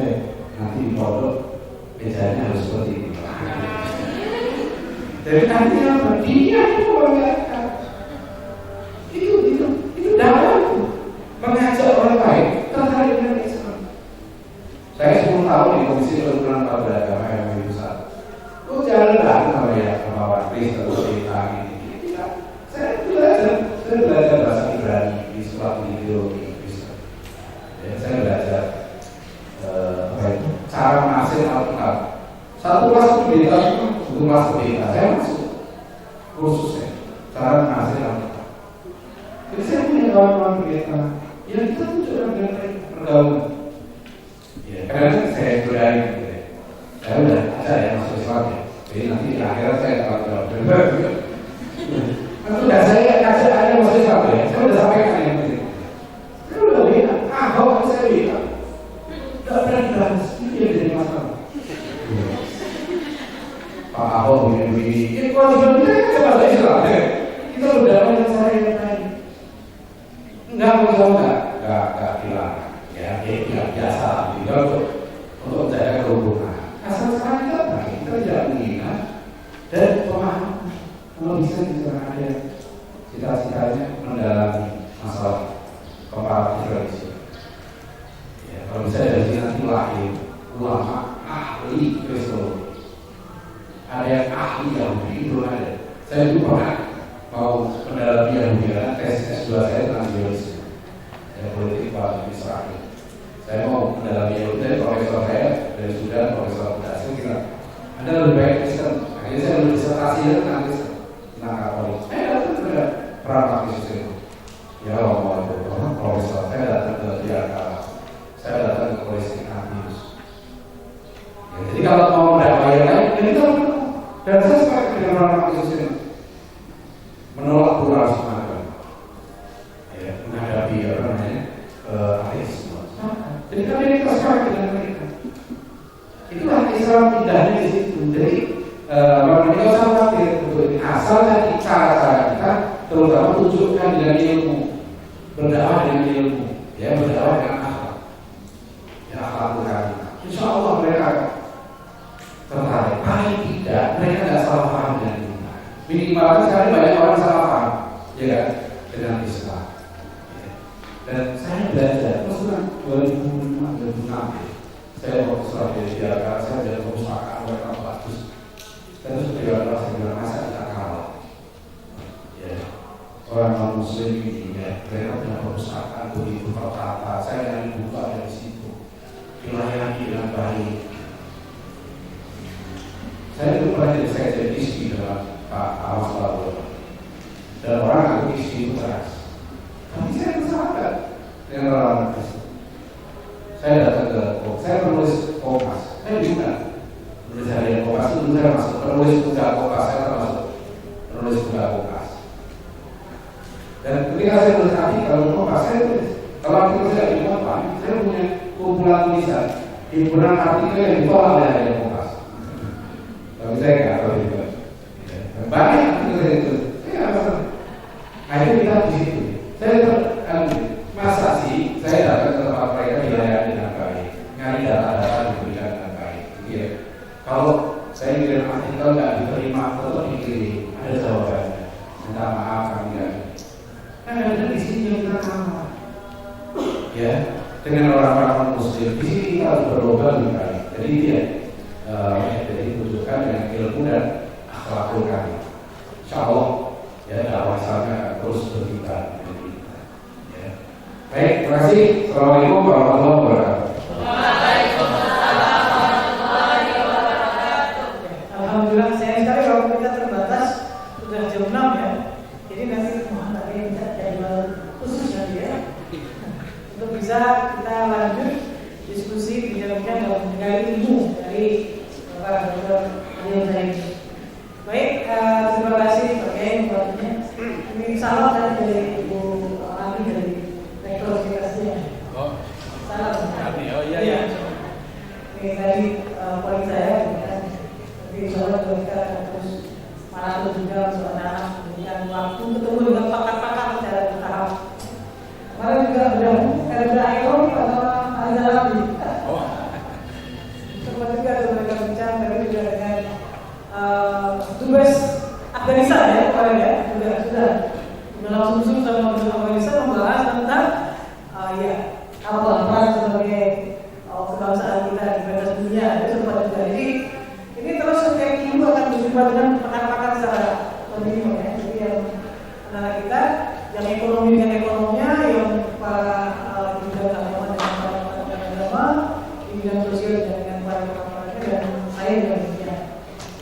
nanti di pondok meja belajarnya harus seperti ini. Jadi nanti apa? Dia itu mengajarkan. Itu dalam mengajak orang lain tertarik dengan Islam. Saya 10 tahun di Komisi Perhubungan Beragama yang besar. Lu jangan namanya kemauan Kristen atau kita ini. Saya belajar bahasa Ibrani di sekolah ideologi Kristen. Ya, saya belajar cara menghasilkan Alkitab. Satu kelas pendeta, satu kelas pendeta, saya masuk khususnya cara menghasilkan Alkitab. Jadi saya punya kawan-kawan pendeta, ya kita tuh juga pergaulan. Ya, karena saya berani, saya udah ada ya masuk Islam ya. Jadi nanti di akhirat saya akan berdoa. Kalau udah saya kasih ada masuk Islam ya, saya udah sampaikan yang penting. Saya udah bilang, kalau saya bilang, tidak berani bahas ini yang jadi masalah. Pak Ahok begini, ini kalau kita kan bahasa Islam ya, kita udah banyak cara yang lain. Enggak bilang, ya biasa, tinggal untuk menjaga kerumunan. Asal sekarang kita baik, kita tidak menghina dan pemahaman. Kalau bisa ada cita-citanya mendalami masalah komparatif tradisi. Ya, kalau bisa dari sini nanti lahir ulama ahli Kristen. Ada yang ahli Yahudi itu ada. Saya dulu pernah mau mendalami Yahudi karena tes S2 saya tentang teologi. Saya politik Pak Israel. Saya mau mendalami Yahudi dari profesor saya dari Sudan, profesor Dasar kita. Anda lebih baik Kristen. Akhirnya saya lebih disertasi tentang Kristen, tentang Katolik. Saya datang ke perang praktis itu. Ya Allah, profesor saya datang ke Jakarta. Saya datang ke Polisi Kampus. Ya, jadi kalau mau mendakwa yang lain, itu dan saya sepakat dengan perang praktis ini. Menolak pluralisme agama. Ya, menghadapi ateisme. Jadi kami ini sepakat dengan mereka. Itulah Islam indahnya di situ. Jadi mereka usah khawatir untuk ini. Asal tadi cara-cara kita terutama tunjukkan dengan ilmu, berdakwah dengan ilmu, ya berdakwah dengan akhlak, ya akhlak Tuhan. Insya Allah mereka tertarik. Paling tidak mereka tidak salah paham dengan kita. Minimalnya sekarang banyak orang salah paham, ya kan, dengan Islam. Dan saya belajar terus terang 2005-2006 saya waktu setelah di Jakarta saya belajar perpustakaan mereka bagus. Dan terus saya bilang masa kita kalah. Ya, orang non Muslim ini ya, mereka punya perpustakaan begitu tertata. Saya yang buka dari situ, dilayani dengan baik. Saya itu pernah jadi istri dengan Pak Awas Lalu. Dan orang aku istri itu keras. Tapi saya bersahabat dengan orang Kristen. Saya datang ke saya penulis Kompas. Saya juga penulis harian Kompas itu saya masuk penulis Tunggal Kompas. Saya termasuk penulis Tunggal Kompas. Dan ketika saya tulis artikel Kompas, saya tulis. Kalau artikel saya di Kompas, saya punya kumpulan tulisan himpunan artikel yang ditolak oleh harian Kompas. Tapi saya nggak tahu itu. Banyak artikel saya tulis. Saya nggak tahu. Akhirnya kita di situ. Saya masa sih saya datang ke tempat mereka dilayani dengan baik, nyari data-data diberikan dengan baik. Ya. Kalau saya kirim artikel nggak diterima, tetap dikirim, ada jawabannya. Minta maaf kami nggak. Ada di sini yang kita sama. Ya, dengan orang-orang Muslim di sini kita harus berlomba lebih baik. Jadi dia, jadi tunjukkan dengan ilmu dan akhlakul kami. Insya Allah, ya dakwah Islamnya terus berkembang. Baik, terima kasih. Assalamualaikum warahmatullahi wabarakatuh. Waalaikumsalam warahmatullahi wabarakatuh. Alhamdulillah, sayang sekali waktu kita terbatas, sudah jam 6 ya. Jadi nanti mohon tadi minta jadwal khusus nanti ya. Untuk bisa kita lanjut diskusi bincang-bincang dalam menggali ilmu dari Bapak Dr. Adil Zaidi. Baik, terima kasih Pak Kiai waktunya. Ini salam dari Ibu Ami dari Rektor Universitasnya. Salam. Oh iya. Ini tadi poin saya, tapi insya Allah kita terus malah juga soal memberikan waktu ketemu dengan pakar-pakar secara bertahap. Kemarin juga udah ekonomi atau Azalabi. Sempat juga mereka bincang juga. Jadi ini terus setiap minggu akan berjumpa dengan pakar-pakar secara lebih ya. Jadi yang anak kita, yang ekonomi dengan ekonominya, yang para di bidang agama dengan para agama, di bidang sosial dengan para pakar dan saya juga demikian.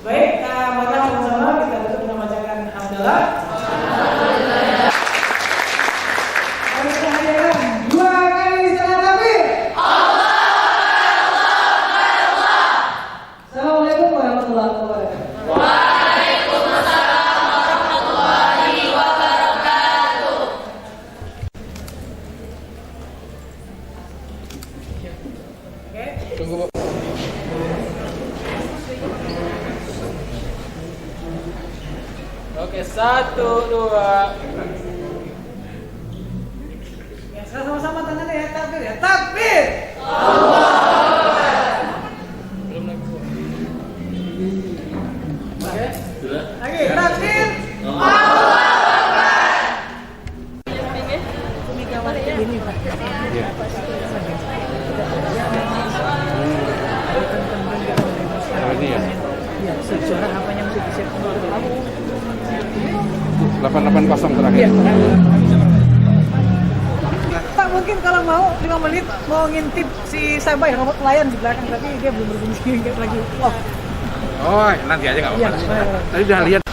Baik, maka sama-sama kita tutup dengan bacakan hamdalah. Assalamualaikum warahmatullahi wabarakatuh. Tunggu, Bu. Oke, 1, 2. Ya, sama-sama tangannya ya, takbir ya, takbir. Belum lagi, Bu. Oke, sudah. Lagi, takbir. Ini ya. Ya, suara apanya mesti disiapkan dulu. 880 terakhir. Pak mungkin kalau mau 5 menit mau ngintip si Sabay robot pelayan di belakang, tapi dia belum berfungsi lagi. Oh, nanti aja nggak apa-apa. Iya. Tadi udah lihat.